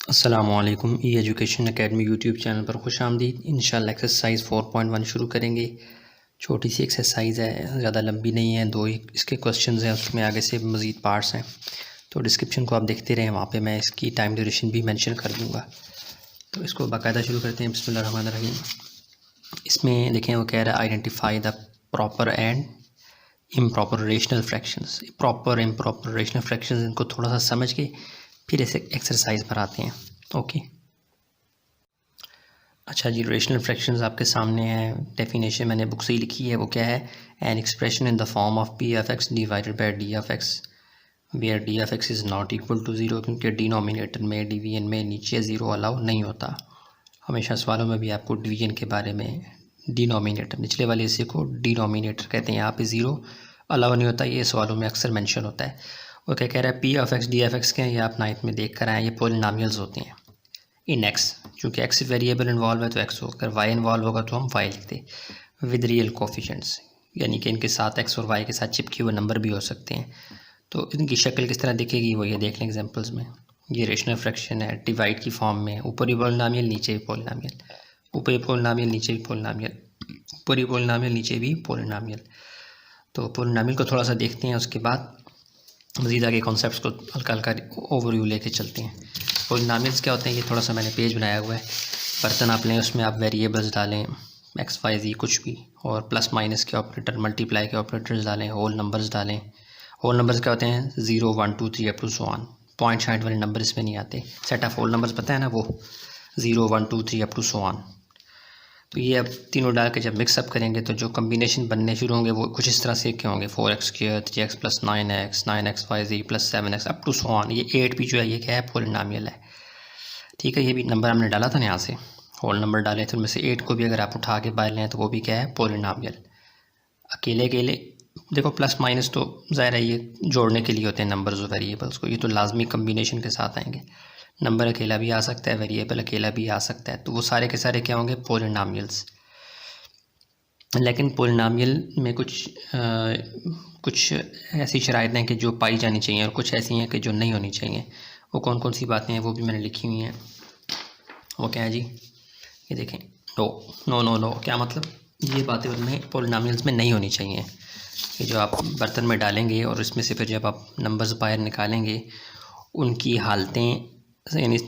अस्सलामुअलैकुम। ई education academy YouTube channel पर खुश आमदीद। इंशाल्लाह एक्सरसाइज 4.1 शुरू करेंगे। छोटी सी एक्सरसाइज है, ज़्यादा लंबी नहीं है। दो ही इसके क्वेश्चंस हैं, उसमें आगे से मज़ीद पार्ट्स हैं, तो डिस्क्रिप्शन को आप देखते रहें, वहाँ पे मैं इसकी टाइम ड्यूरेशन भी मेंशन कर दूँगा। तो इसको बाकायदा शुरू करते हैं। बिस्मिल्लाहिर्रहमानिर्रहीम। इसमें देखें, वो कह रहा है identify the proper and improper rational fractions. Proper improper rational fractions, इनको थोड़ा सा समझ के फिर इसे एक्सरसाइज पर आते हैं। ओके, अच्छा जी, रेशनल फ्रैक्शंस आपके सामने है। डेफिनेशन मैंने बुक से ही लिखी है। वो क्या है? An expression in the form of p f x divided by d f x where d f x is not equal to zero, क्योंकि डिनोमिनेटर में डिवीजन में नीचे ज़ीरो अलाउ नहीं होता। हमेशा सवालों में भी आपको डिवीजन के बारे में डिनोमिनेटर, निचले वाले हिस्से को डिनोमिनेटर कहते हैं, यहाँ पे ज़ीरो अलाउ नहीं होता। ये सवालों में अक्सर मेंशन होता है। वो क्या कह रहा है? P of x D f x के हैं, ये आप नाइन्थ में देख कर आए, ये पॉलिनॉमियल्स होते हैं इन एक्स। चूँकि एक्स वेरिएबल इन्वॉल्व है तो एक्स हो, अगर वाई इन्वॉल्व होगा तो हम वाई लिखते विद रियल कोफिशेंट्स, यानी कि इनके साथ एक्स और वाई के साथ चिपके हुए नंबर भी हो सकते हैं। तो इनकी शक्ल किस तरह दिखेगी वो ये देख लें एग्जांपल्स में। ये रेशनल फ्रैक्शन है डिवाइड की फॉर्म में, ऊपर भी पॉलिनॉमियल नीचे भी पॉलिनॉमियल, ऊपर भी पॉलिनॉमियल नीचे भी पॉलिनॉमियल, ऊपर भी पॉलिनॉमियल नीचे भी पॉलिनॉमियल। तो पॉलिनॉमियल को थोड़ा सा देखते हैं, उसके बाद मज़ीद आगे कॉन्सेप्ट्स को हल्का हल्का ओवरव्यू लेके चलते हैं। पॉलिनॉमियल्स क्या होते हैं? ये थोड़ा सा मैंने पेज बनाया हुआ है। बर्तन आप लें, उसमें आप वेरिएबल्स डालें, एक्स वाई जी कुछ भी, और प्लस माइनस के ऑपरेटर, मल्टीप्लाई के ऑपरेटर्स डालें, होल नंबर्स डालें। होल नंबर्स क्या होते हैं? 0 1 2 3 up to so on. Point side वाले नंबर इसमें नहीं आते। सेट ऑफ होल नंबर्स पता है ना, वो 0 1 2 3 अप टू सो ऑन। तो ये अब तीनों डाल के जब मिक्सअप करेंगे तो जो कम्बिनेशन बनने शुरू होंगे वो कुछ इस तरह से के होंगे। 4x² 3x plus 9x 9xyz plus 7x up to so on. ये 8 भी जो है ये क्या है? पॉलिनॉमियल है। ठीक है, ये भी नंबर हमने डाला था ना, यहाँ से होल नंबर डाले थे, उनमें से 8 को भी अगर आप उठा के बाहर लें तो वो भी क्या है? पॉलिनॉमियल। अकेले अकेले देखो, प्लस माइनस तो ज़ाहिर है ये जोड़ने के लिए होते हैं नंबर्स और वेरिएबल्स को, ये तो लाजमी कम्बिनेशन के साथ आएंगे। नंबर अकेला भी आ सकता है, वेरिएबल अकेला भी आ सकता है, तो वो सारे के सारे क्या होंगे? पॉलिनॉमियल्स। लेकिन पॉलिनॉमियल में कुछ ऐसी शराइत हैं कि जो पाई जानी चाहिए और कुछ ऐसी हैं कि जो नहीं होनी चाहिए। वो कौन कौन सी बातें हैं वो भी मैंने लिखी हुई हैं। वो क्या है जी? ये देखें, नो नो नो नो क्या मतलब? ये बातें उनमें पॉलिनॉमियल्स में नहीं होनी चाहिए। ये जो आप बर्तन में डालेंगे और इसमें से फिर जब आप नंबर्स बाहर निकालेंगे, उनकी हालतें यानी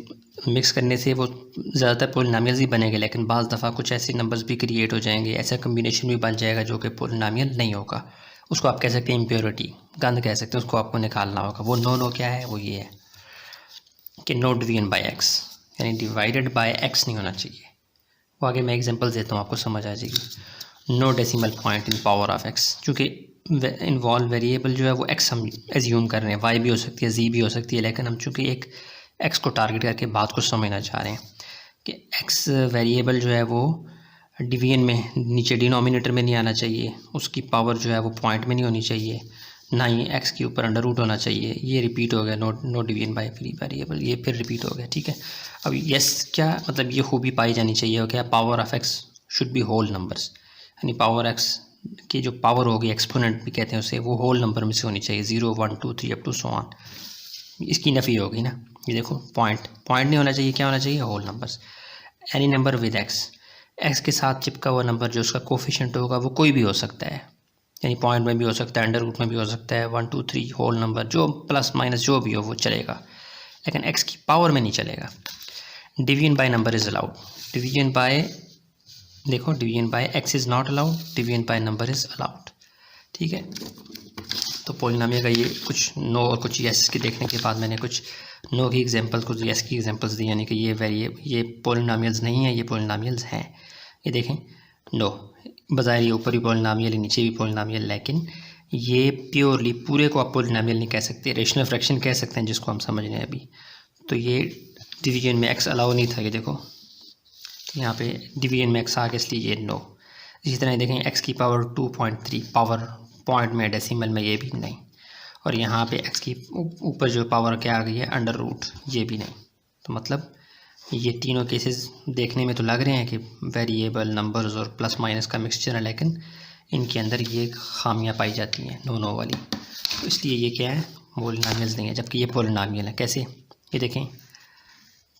मिक्स करने से वो ज़्यादातर पॉलिनॉमियल्स ही बनेंगे, लेकिन बाज़ दफ़ा कुछ ऐसे नंबर्स भी क्रिएट हो जाएंगे, ऐसा कम्बिनेशन भी बन जाएगा जो कि पॉलिनॉमियल नहीं होगा। उसको आप कह सकते हैं इम्प्योरिटी, गंद कह सकते हैं, उसको आपको निकालना होगा। वो नो नो क्या है? वो ये है कि नो डिवीजन बाय एक्स, यानी डिवाइडेड बाय एक्स नहीं होना चाहिए। वो आगे मैं एग्जांपल देता हूँ, आपको समझ आ जाएगी। No decimal point in power of x, चूँकि इन्वॉल्व वेरिएबल जो है वो एक्स हम एज्यूम कर रहे हैं, वाई भी हो सकती है, जी भी हो सकती है, लेकिन हम चूँकि एक एक्स को टारगेट करके बात को समझना चाह रहे हैं कि एक्स वेरिएबल जो है वो डिवीजन में नीचे डिनोमिनेटर में नहीं आना चाहिए, उसकी पावर जो है वो पॉइंट में नहीं होनी चाहिए, ना ही एक्स के ऊपर अंडर रूट होना चाहिए। ये रिपीट हो गया, no division by free variable, ये फिर रिपीट हो गया। ठीक है, अब यस क्या मतलब? ये खूबी पाई जानी चाहिए। क्या? Power of x should be whole numbers, यानी पावर एक्स की जो पावर होगी, एक्सपोनेंट भी कहते हैं उसे, वो होल नंबर में से होनी चाहिए, 0 1 2 3 अप टू सो ऑन। इसकी नफ़ी होगी ना। ये देखो, पॉइंट नहीं होना चाहिए, क्या होना चाहिए? Whole numbers. Any number with x, x के साथ चिपका हुआ नंबर जो उसका कोफिशिएंट होगा वो कोई भी हो सकता है, यानी पॉइंट में भी हो सकता है, अंडर रूट में भी हो सकता है, 1 2 3 होल नंबर, जो प्लस माइनस जो भी हो वो चलेगा, लेकिन एक्स की पावर में नहीं चलेगा। Division by number is allowed. Division by, देखो, division by X is not allowed, division by number is allowed. ठीक है, तो पॉलिनॉमियल का ये कुछ नो और कुछ यस के देखने के बाद मैंने कुछ नो की एग्जांपल, कुछ यस की एग्जांपल्स दी, यानी कि ये पॉलिनॉमियल्स नहीं है, ये पॉलिनॉमियल्स हैं। ये देखें, नो बज़ाहिर ये ऊपर भी पॉलिनॉमियल है, नीचे भी पॉलिनॉमियल, लेकिन ये प्योरली पूरे को आप पॉलिनॉमियल नहीं कह सकते, रेशनल फ्रैक्शन कह सकते हैं जिसको हम समझ रहे हैं अभी। तो ये डिवीजन में एक्स अलाउ नहीं था, ये देखो यहाँ पे डिवीजन में एक्स आ गया, इसलिए ये नो। इसी तरह देखें, एक्स की पावर 2.3 पावर पॉइंट में, डेसिमल में, ये भी नहीं। और यहाँ पे एक्स की ऊपर जो पावर क्या आ गई है? अंडर रूट, ये भी नहीं। तो मतलब ये तीनों केसेस देखने में तो लग रहे हैं कि वेरिएबल नंबर्स और प्लस माइनस का मिक्सचर है, लेकिन इनके अंदर ये खामियां पाई जाती हैं, नो नो वाली। तो इसलिए ये क्या है? पॉलिनॉमियल्स नहीं है, जबकि ये पॉलिनॉमियल है। कैसे? ये देखें,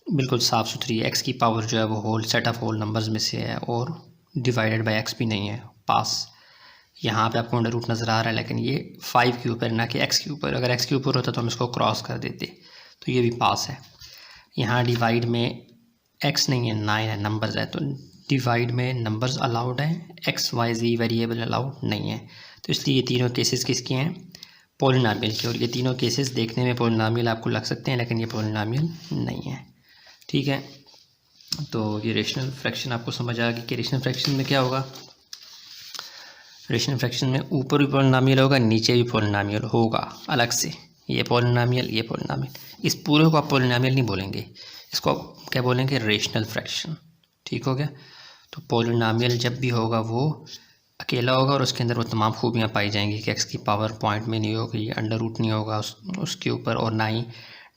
बिल्कुल साफ़ सुथरी एक्स की पावर जो है वो whole set of whole numbers में से है और डिवाइडेड बाय एक्स भी नहीं है, पास। यहाँ पे आपको अंडर रूट नज़र आ रहा है, लेकिन ये 5 के ऊपर ना कि एक्स के ऊपर। अगर एक्स के ऊपर होता तो हम इसको क्रॉस कर देते, तो ये भी पास है। यहाँ डिवाइड में एक्स नहीं है, 9 है, नंबर्स है, तो डिवाइड में नंबर्स अलाउड हैं, एक्स वाई जी वेरिएबल अलाउड नहीं है। तो इसलिए ये तीनों केसेस किसके हैं? पॉलिनॉमियल के। और ये तीनों केसेस देखने में पॉलिनॉमियल आपको लग सकते हैं, लेकिन ये पॉलिनॉमियल नहीं है। ठीक है, तो ये रेशनल फ्रैक्शन आपको समझ आ गई कि रेशनल फ्रैक्शन में क्या होगा। रेशनल फ्रैक्शन में ऊपर भी पॉलिनॉमियल होगा, नीचे भी पॉलिनॉमियल होगा अलग से। ये पॉलिनॉमियल, ये पॉलिनॉमियल। इस पूरे को आप पॉलिनॉमियल नहीं बोलेंगे, इसको आप क्या बोलेंगे? Rational fraction. ठीक हो गया। तो पॉलिनॉमियल जब भी होगा वो अकेला होगा और उसके अंदर वो तमाम खूबियाँ पाई जाएंगी कि एक्स की पावर पॉइंट में नहीं होगी, अंडर रूट नहीं होगा उसके ऊपर, और ना ही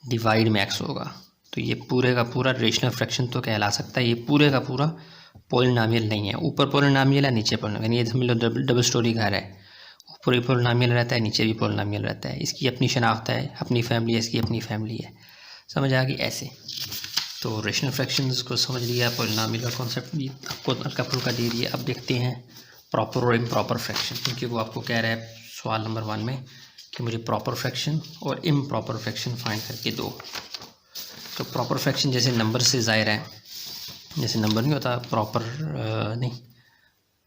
डिवाइड में एक्स होगा। तो ये पूरे का पूरा रेशनल फ्रैक्शन तो कहला सकता है। ये पूरे का पूरा पॉलिनॉमियल नहीं है। ऊपर पॉलिनॉमियल है, नीचे पॉलिनॉमियल। ये समझ लो डबल स्टोरी घर है, ऊपर भी पॉलिनॉमियल रहता है, नीचे भी पॉलिनॉमियल रहता है। इसकी अपनी शनाख्त है, अपनी फैमिली है, इसकी अपनी फैमिली है। समझ आ गई ऐसे। तो रेशनल फ्रैक्शंस को समझ लिया, पॉलिनॉमियल का कॉन्सेप्ट भी आपको हल्का फुल्का दे दिया। अब देखते हैं प्रॉपर और इम्प्रॉपर फ्रैक्शन, क्योंकि वो आपको कह रहा है सवाल नंबर 1 में कि मुझे प्रॉपर फ्रैक्शन और इम्प्रॉपर फ्रैक्शन फाइंड करके दो। तो प्रॉपर फ्रैक्शन जैसे नंबर से ज़ाहिर है, जैसे नंबर नहीं होता प्रॉपर, नहीं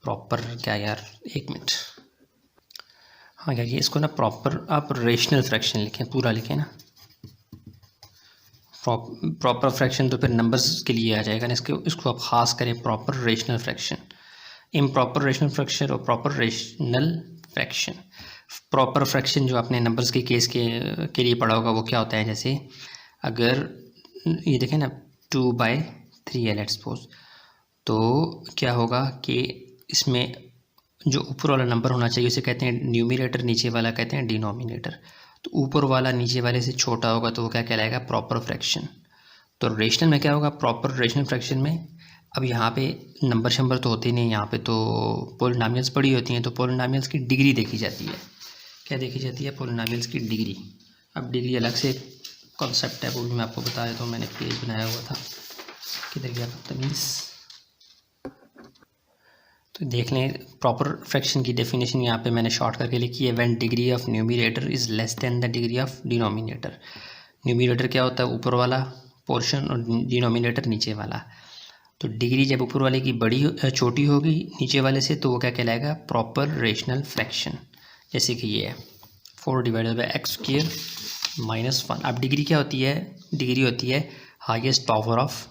प्रॉपर क्या यार, एक मिनट, हाँ यार ये इसको ना प्रॉपर आप रेशनल फ्रैक्शन लिखें, पूरा लिखें ना। प्रॉपर फ्रैक्शन तो फिर नंबर्स के लिए आ जाएगा ना, इसको आप ख़ास करें proper rational fraction, improper rational fraction और proper rational fraction. Proper fraction जो आपने नंबर्स के केस के लिए पढ़ा होगा वो क्या होता है, जैसे अगर ये देखें ना 2/3 है लेट्स सपोज, तो क्या होगा कि इसमें जो ऊपर वाला नंबर होना चाहिए उसे कहते हैं न्यूमरेटर, नीचे वाला कहते हैं डिनोमिनेटर। तो ऊपर वाला नीचे वाले से छोटा होगा तो वो क्या कहलाएगा? Proper fraction. तो रेशनल में क्या होगा? प्रॉपर रेशनल फ्रैक्शन में अब यहाँ पे नंबर शंबर तो होते नहीं, यहाँ पे तो पॉलिनॉमियल्स पड़ी होती हैं, तो पॉलिनॉमियल्स की डिग्री देखी जाती है। क्या देखी जाती है? पॉलिनॉमियल्स की डिग्री। अब डिग्री अलग से कॉन्सेप्ट है, वो भी मैं आपको बताया, तो मैंने पेज बनाया हुआ था, किधर गया बदतमीज़। तो देख लें प्रॉपर फ्रैक्शन की डेफिनेशन यहाँ पे मैंने शॉर्ट करके लिखी है, when degree of numerator is less than the degree of denominator. Numerator क्या होता है? ऊपर वाला पोर्शन, और डिनोमिनेटर नीचे वाला। तो डिग्री जब ऊपर वाले की छोटी होगी नीचे वाले से, तो वो क्या कहलाएगा? Proper rational fraction. जैसे कि ये है 4 डिवाइडेड बाई x² -1। अब डिग्री क्या होती है? डिग्री होती है highest power of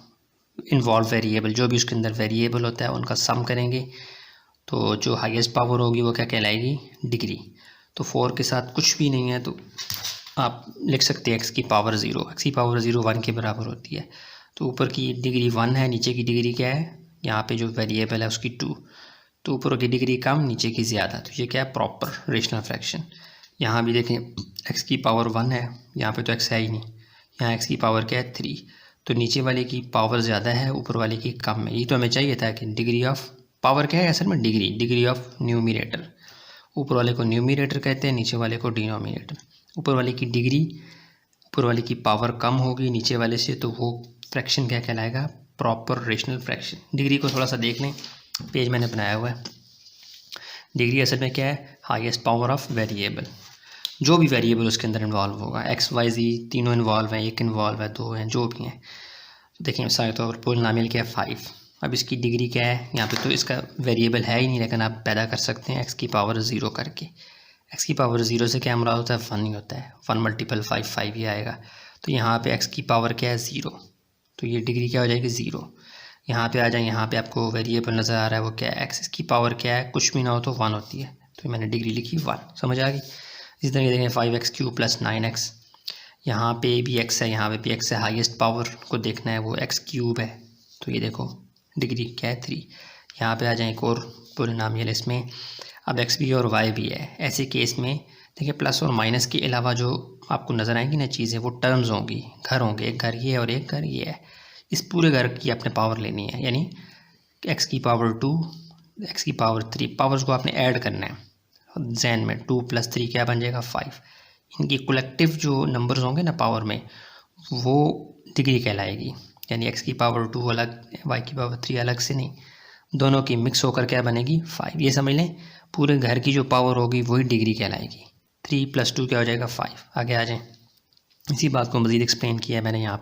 involve variable, जो भी उसके अंदर वेरिएबल होता है उनका सम करेंगे, तो जो हाईएस्ट पावर होगी वो क्या कहलाएगी? डिग्री। तो 4 के साथ कुछ भी नहीं है तो आप लिख सकते हैं x की पावर 0। x की पावर 0 1 के बराबर होती है। तो ऊपर की डिग्री 1 है, नीचे की डिग्री क्या है? यहाँ पे जो वेरिएबल है उसकी 2। तो ऊपर की डिग्री कम, नीचे की ज़्यादा, तो ये क्या है? Proper rational fraction. यहाँ भी देखें x की पावर 1 है, यहाँ पे तो x है ही नहीं, यहाँ x की पावर क्या है? 3। तो नीचे वाले की पावर ज़्यादा है, ऊपर वाले की कम है। ये तो हमें चाहिए था कि डिग्री ऑफ पावर क्या है असल में? Degree of numerator. ऊपर वाले को न्यूमरेटर कहते हैं, नीचे वाले को डिनोमिनेटर। ऊपर वाले की डिग्री, ऊपर वाले की पावर कम होगी नीचे वाले से, तो वो फ्रैक्शन क्या कहलाएगा? Proper rational fraction. डिग्री को थोड़ा सा देख लें, पेज मैंने बनाया हुआ है। डिग्री असल में क्या है? हाईएस्ट पावर ऑफ वेरिएबल, जो भी वेरिएबल उसके अंदर इन्वॉल्व होगा, एक्स वाई जी तीनों इन्वॉल्व हैं, एक इन्वॉल्व है, 2 हैं, जो भी हैं। तो देखिए मिसाल के तौर पर पॉलिनॉमियल क्या है? 5। अब इसकी डिग्री क्या है? यहाँ पे तो इसका वेरिएबल है ही नहीं, लेकिन आप पैदा कर सकते हैं एक्स की पावर 0 करके। एक्स की पावर 0 से क्या मुराद होता है? 1 ही होता है। 1 × 5 5 ही आएगा। तो यहाँ पे एक्स की पावर क्या है? 0। तो ये डिग्री क्या हो जाएगी? 0। यहाँ पे आ जाए, यहाँ पे आपको वेरिएबल नज़र आ रहा है, वो क्या है? एक्स की पावर क्या है? कुछ भी ना हो तो 1 होती है, तो मैंने डिग्री लिखी 1। समझ आ गई? इसी तरह देखें 5x³ + 9x, यहाँ पे भी x है, यहाँ पे भी x है। हाईएस्ट पावर को देखना है, वो x³ है, तो ये देखो डिग्री क्या है? 3। यहाँ पे आ जाए एक और पॉलिनॉमियल, इसमें अब x भी और y भी है। ऐसे केस में देखिए प्लस और माइनस के अलावा जो आपको नज़र आएंगी ना चीज़ें, वो टर्म्स होंगी, घर होंगे। एक घर ये है और एक घर ये है। इस पूरे घर की आपने पावर लेनी है, यानी x की पावर 2, x की पावर 3, पावर्स को आपने ऐड करना है जैन में। 2 + 3 क्या बन जाएगा? 5। इनकी कलेक्टिव जो नंबर्स होंगे ना पावर में, वो डिग्री कहलाएगी। यानी x की पावर 2 अलग, y की पावर 3 अलग से नहीं, दोनों की मिक्स होकर क्या बनेगी 5। ये समझ लें पूरे घर की जो पावर होगी वही डिग्री कहलाएगी। 3 + 2 क्या हो जाएगा 5। आगे आ जाएं, इसी बात को मज़ीद एक्सप्लेन किया है मैंने यहाँ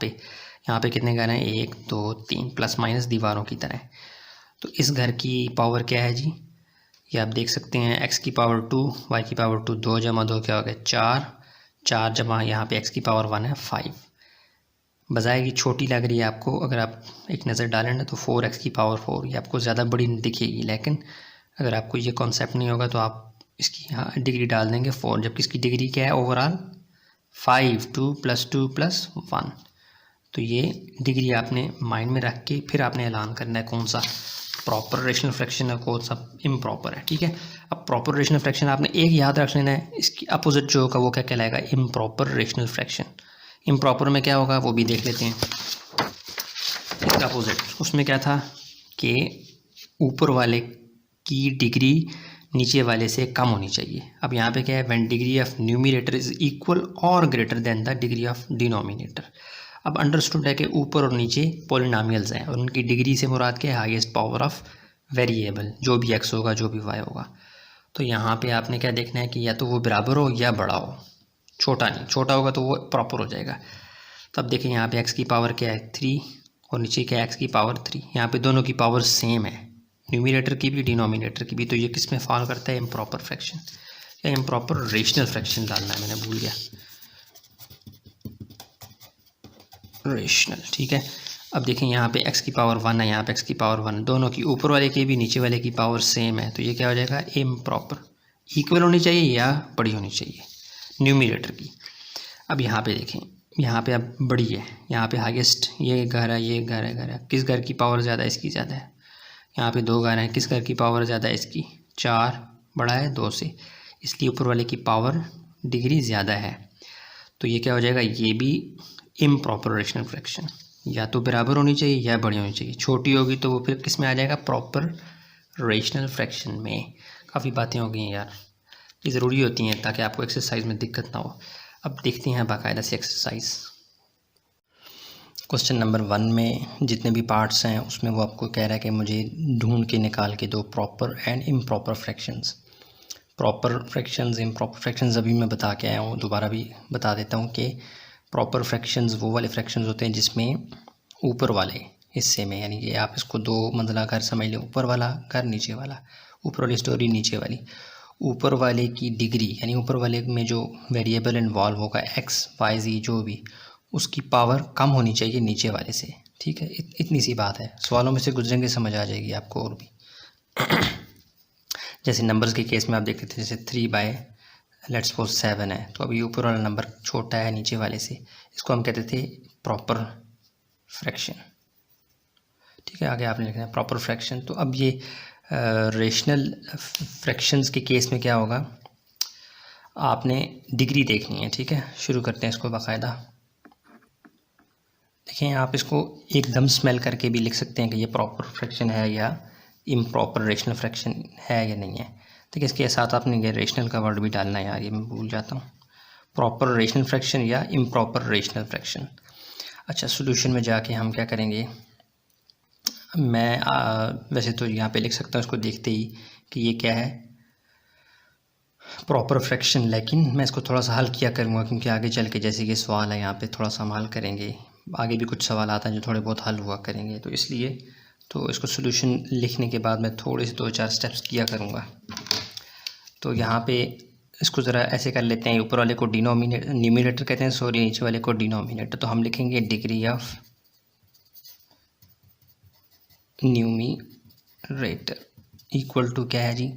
पे कितने घर हैं 1 2 3 प्लस माइनस दीवारों की तरह। तो इस घर की पावर क्या है जी, ये आप देख सकते हैं x की पावर 2 y की पावर 2, 2 + 2 क्या हो गया 4, 4 जमा यहाँ पे x की पावर 1 है 5। बजाय कि छोटी लग रही है आपको, अगर आप एक नज़र डालें ना तो 4x की पावर 4 ये आपको ज़्यादा बड़ी दिखेगी, लेकिन अगर आपको ये कॉन्सेप्ट नहीं होगा तो आप इसकी यहाँ डिग्री डाल देंगे 4, जबकि इसकी डिग्री क्या है ओवरऑल 5, 2 + 2 + 1। तो ये डिग्री आपने माइंड में रख के फिर आपने ऐलान करना है कौन सा प्रॉपर रेशनल फ्रैक्शन है, कौन सा इम्प्रॉपर है। ठीक है, अब प्रॉपर रेशनल फ्रैक्शन आपने एक याद रख लेना है, इसकी अपोजिट जो होगा वो क्या कहलाएगा इम्प्रॉपर रेशनल फ्रैक्शन। इम्प्रॉपर में क्या होगा वो भी देख लेते हैं, इसका अपोजिट उसमें क्या था कि ऊपर वाले की डिग्री नीचे वाले से कम होनी चाहिए। अब यहाँ पे क्या है, when degree of numerator is equal और greater than the degree of denominator. अब अंडरस्टूड है कि ऊपर और नीचे पॉलिनोमियल्स हैं और उनकी डिग्री से मुराद क्या है हाईएस्ट पावर ऑफ वेरिएबल, जो भी x होगा जो भी y होगा। तो यहाँ पे आपने क्या देखना है कि या तो वो बराबर हो या बड़ा हो, छोटा नहीं, छोटा होगा तो वो प्रॉपर हो जाएगा। तो अब देखें यहाँ पे x की पावर क्या है 3 और नीचे क्या है x की पावर 3, यहाँ पे दोनों की पावर सेम है, न्यूमरेटर की भी डिनोमिनेटर की भी। तो ये किस में फॉल करता है इम्प्रॉपर फ्रैक्शन या इम्प्रॉपर रेशनल फ्रैक्शन डालना है, मैंने भूल गया, रेशनल। ठीक है, अब देखें यहाँ पे x की पावर 1 है, यहाँ पे x की पावर 1, दोनों की ऊपर वाले की भी नीचे वाले की पावर सेम है, तो ये क्या हो जाएगा इम्प्रॉपर। इक्वल होनी चाहिए या बड़ी होनी चाहिए न्यूमरेटर की। अब यहाँ पे देखें, यहाँ पे अब बड़ी है, यहाँ पे हाईएस्ट ये घर है, ये घर है, किस घर की पावर ज़्यादा है, इसकी ज़्यादा है। यहाँ पे 2 घर हैं, किस घर की पावर ज़्यादा है, इसकी। 4 बड़ा है 2 से, इसलिए ऊपर वाले की पावर डिग्री ज़्यादा है। तो ये क्या हो जाएगा, ये भी इम्प्रॉपर रेशनल फ्रैक्शन, या तो बराबर होनी चाहिए या बड़ी होनी चाहिए। छोटी होगी तो वो फिर किस में आ जाएगा प्रॉपर रेशनल फ्रैक्शन में। काफ़ी बातें हो गई हैं यार, ये ज़रूरी होती हैं ताकि आपको एक्सरसाइज में दिक्कत ना हो। अब देखते हैं बाकायदा से एक्सरसाइज। क्वेश्चन नंबर 1 में जितने भी पार्ट्स हैं उसमें वो आपको कह रहा है कि मुझे ढूंढ के निकाल के दो proper and improper fractions. Proper fractions improper fractions अभी मैं बता के आया हूँ, दोबारा भी बता देता हूँ कि प्रॉपर फ्रैक्शंस वो वाले फ्रैक्शंस होते हैं जिसमें ऊपर वाले हिस्से में, यानी कि आप इसको 2 मंजिला घर समझ लें, ऊपर वाला घर नीचे वाला, ऊपर वाली स्टोरी नीचे वाली, ऊपर वाले की डिग्री यानी ऊपर वाले में जो वेरिएबल इन्वॉल्व होगा x y z जो भी, उसकी पावर कम होनी चाहिए नीचे वाले से। ठीक है, इतनी सी बात है, सवालों में से गुजरेंगे समझ आ जाएगी आपको। और भी जैसे नंबर्स के केस में आप देखते थे, जैसे 3/7 है, तो अभी ऊपर वाला नंबर छोटा है नीचे वाले से, इसको हम कहते थे प्रॉपर फ्रैक्शन। ठीक है, आगे आपने लिखना है प्रॉपर फ्रैक्शन। तो अब ये रेशनल फ्रैक्शंस के केस में क्या होगा, आपने डिग्री देखनी है। ठीक है, शुरू करते हैं इसको बाकायदा। देखें, आप इसको एकदम स्मेल करके भी लिख सकते हैं कि ये प्रॉपर फ्रैक्शन है या इम्प्रॉपर रेशनल फ्रैक्शन है या नहीं है। देखिए, इसके साथ आपने ये रेशनल का वर्ड भी डालना है यार, ये मैं भूल जाता हूँ। प्रॉपर रेशनल फ्रैक्शन या इम्प्रॉपर रेशनल फ्रैक्शन। अच्छा, सॉल्यूशन में जाके हम क्या करेंगे, मैं वैसे तो यहाँ पे लिख सकता हूँ इसको देखते ही कि ये क्या है प्रॉपर फ्रैक्शन, लेकिन मैं इसको थोड़ा सा हल किया करूँगा क्योंकि आगे चल के जैसे कि सवाल है यहाँ पे थोड़ा सा हम हल करेंगे, आगे भी कुछ सवाल आता है जो थोड़े बहुत हल हुआ करेंगे, तो इसलिए तो इसको सॉल्यूशन लिखने के बाद मैं थोड़े से 2-4 स्टेप्स किया करूँगा। तो यहाँ पे इसको ज़रा ऐसे कर लेते हैं, ऊपर वाले को न्यूमरेटर कहते हैं, सॉरी, नीचे वाले को डिनोमिनेटर। तो हम लिखेंगे degree of numerator equal to क्या है जी,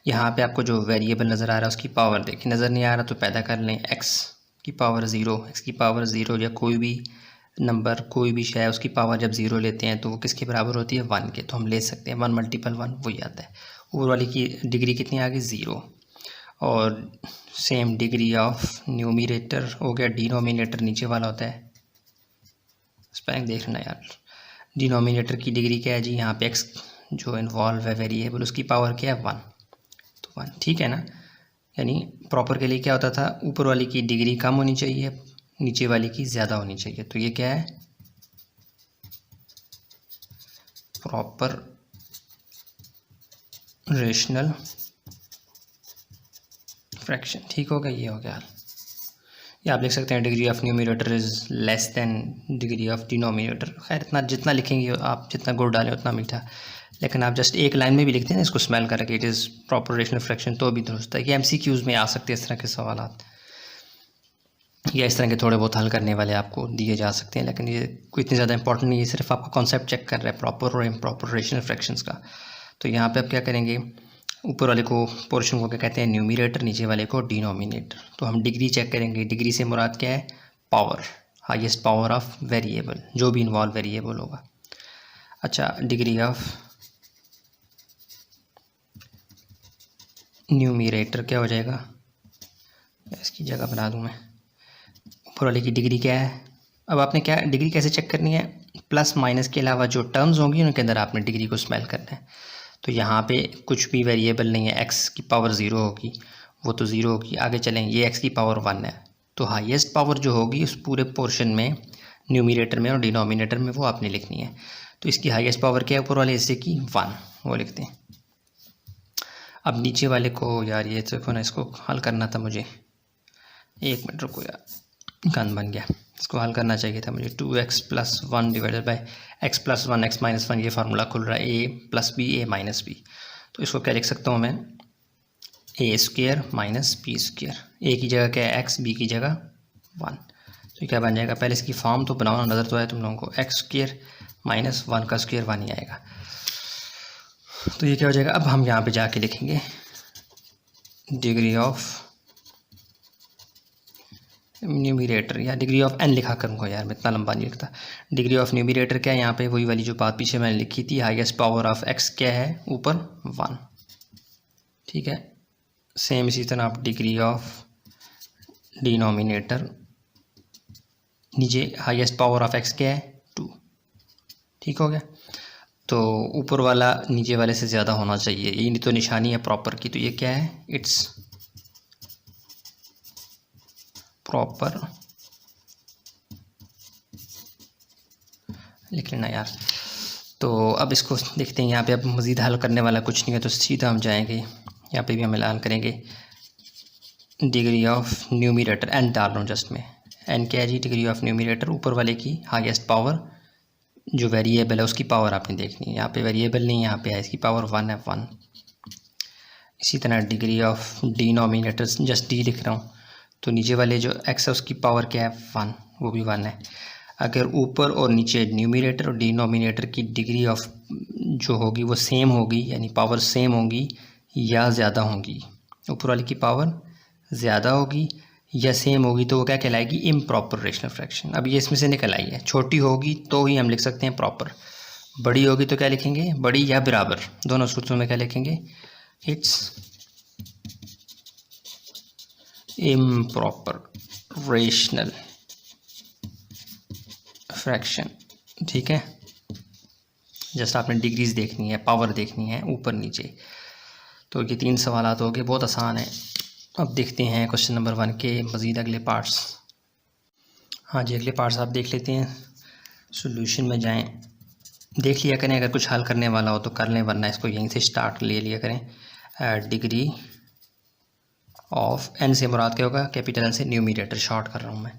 यहाँ पे आपको जो वेरिएबल नज़र आ रहा है उसकी पावर देखिए, नज़र नहीं आ रहा तो पैदा कर लें, x की पावर 0, x की पावर 0 या कोई भी नंबर कोई भी शय उसकी पावर जब 0 लेते हैं तो वो किसके बराबर होती है 1 के। तो हम ले सकते हैं 1 × 1 वही आता है। ऊपर वाली की डिग्री कितनी आ गई 0, और सेम डिग्री ऑफ न्यूमरेटर हो गया, डिनोमिनेटर नीचे वाला होता है, स्पेलिंग देख लेना यार। डिनोमिनेटर की डिग्री क्या है जी, यहाँ पे x जो इन्वॉल्व है वेरिएबल उसकी पावर क्या है 1, तो 1। ठीक है ना, यानी प्रॉपर के लिए क्या होता था, ऊपर वाली की डिग्री कम होनी चाहिए, नीचे वाली की ज़्यादा होनी चाहिए। तो ये क्या है प्रॉपर रेशनल फ्रैक्शन। ठीक हो गया, ये हो गया। या आप लिख सकते हैं degree of numerator is less than degree of denominator. खैर इतना जितना लिखेंगे आप, जितना गुड़ डालें उतना मीठा। लेकिन आप जस्ट एक लाइन में भी लिखते हैं इसको स्मेल करके it is proper rational fraction, तो भी दुरुस्त है। ये MCQs में आ सकते हैं इस तरह के सवाल, या इस तरह के थोड़े बहुत हल करने वाले आपको दिए जा सकते हैं, लेकिन ये कोई इतनी ज़्यादा इंपॉर्टेंट नहीं है, सिर्फ आपका कॉन्सेप्ट चेक कर रहा है प्रॉपर और इम्प्रॉपर रेशनल फ्रैक्शंस का। तो यहाँ पे आप क्या करेंगे, ऊपर वाले को पोर्शन को क्या कहते हैं, न्यूमरेटर, नीचे वाले को डिनोमिनेटर। तो हम डिग्री चेक करेंगे। डिग्री से मुराद क्या है, power, highest power of variable, जो भी इन्वॉल्व वेरिएबल होगा। अच्छा, डिग्री ऑफ न्यूमरेटर क्या हो जाएगा, इसकी जगह बना दूँ मैं। ऊपर वाले की डिग्री क्या है, अब आपने क्या डिग्री कैसे चेक करनी है, प्लस माइनस के अलावा जो टर्म्स होंगी उनके अंदर आपने डिग्री को स्मेल करना है। तो यहाँ पे कुछ भी वेरिएबल नहीं है, x की पावर 0 होगी, वो तो 0 होगी। आगे चलें, ये x की पावर 1 है, तो हाईएस्ट पावर जो होगी उस पूरे पोर्शन में, न्यूमरेटर में और डिनोमिनेटर में, वो आपने लिखनी है। तो इसकी हाईएस्ट पावर क्या है ऊपर वाले हिस्से की, 1, वो लिखते हैं। अब नीचे वाले को, यार ये देखो ना, इसको हल करना था मुझे, 1 मिनट रुको यार, गंद बन गया। इसको हल करना चाहिए था मुझे। 2x + 1 divided by x + 1 x - 1, ये फार्मूला खुल रहा है, a + b a - b। तो इसको क्या लिख सकता हूँ मैं, a² - b²। a की जगह क्या है, x, b की जगह 1। तो क्या बन जाएगा, पहले इसकी फॉर्म तो बनाओ ना, नज़र तो आए तुम लोगों को, x² - 1 का स्क्वायर 1 ही आएगा। तो ये क्या हो जाएगा, अब हम यहाँ पे जाके लिखेंगे डिग्री ऑफ न्यूमरेटर, या डिग्री ऑफ n लिखा करूँगा यार, मैं इतना लंबा नहीं लिखता। डिग्री ऑफ न्यूमरेटर क्या है, यहाँ पे वही वाली जो बात पीछे मैंने लिखी थी, हाईएस्ट पावर ऑफ x क्या है, ऊपर 1। ठीक है, सेम इसी तरह आप डिग्री ऑफ डिनोमिनेटर, नीचे हाईएस्ट पावर ऑफ x क्या है, 2। ठीक हो गया। तो ऊपर वाला नीचे वाले से ज़्यादा होना चाहिए, यही तो निशानी है प्रॉपर की। तो ये क्या है, इट्स प्रॉपर, लिख लेना यार। तो अब इसको देखते हैं, यहाँ पे अब मज़ीद हल करने वाला कुछ नहीं है, तो सीधा हम जाएंगे, यहाँ पे भी हम ऐलान करेंगे डिग्री ऑफ न्यूमरेटर, n डाल रहा हूँ जस्ट में, n क्या है जी, डिग्री ऑफ न्यूमरेटर, ऊपर वाले की हाईएस्ट पावर, जो वेरिएबल है उसकी पावर आपने देखनी है। यहाँ पे वेरिएबल नहीं, यहाँ पे है, इसकी पावर 1 है, 1। इसी तरह degree of denominator, just d लिख रहा हूँ, तो नीचे वाले जो x है उसकी पावर क्या है, 1, वो भी 1 है। अगर ऊपर और नीचे न्यूमरेटर और डिनोमिनेटर की डिग्री ऑफ जो होगी वो सेम होगी, यानी पावर सेम होगी या ज़्यादा होगी, ऊपर वाले की पावर ज़्यादा होगी या सेम होगी, तो वो क्या कहलाएगी, इम्प्रॉपर रेशनल फ्रैक्शन। अब ये इसमें से निकल आई है, छोटी होगी तो ही हम लिख सकते हैं प्रॉपर, बड़ी होगी तो क्या लिखेंगे, बड़ी या बराबर, दोनों सूत्रों में क्या लिखेंगे, इट्स इम्प्रॉपर रेशनल फ्रैक्शन। ठीक है, जस्ट आपने डिग्रीज देखनी है, पावर देखनी है ऊपर नीचे। तो ये 3 सवालात हो गए, बहुत आसान है। अब देखते हैं क्वेश्चन नंबर 1 के मज़ीद अगले पार्ट्स। हाँ जी, अगले पार्ट्स आप देख लेते हैं, सॉल्यूशन में जाएं, देख लिया करें, अगर कुछ हल करने वाला हो तो कर लें, वरना इसको यहीं से स्टार्ट ले लिया करें। डिग्री ऑफ n से मुराद क्या होगा, कैपिटल N से, न्यूमरेटर शॉर्ट कर रहा हूँ मैं।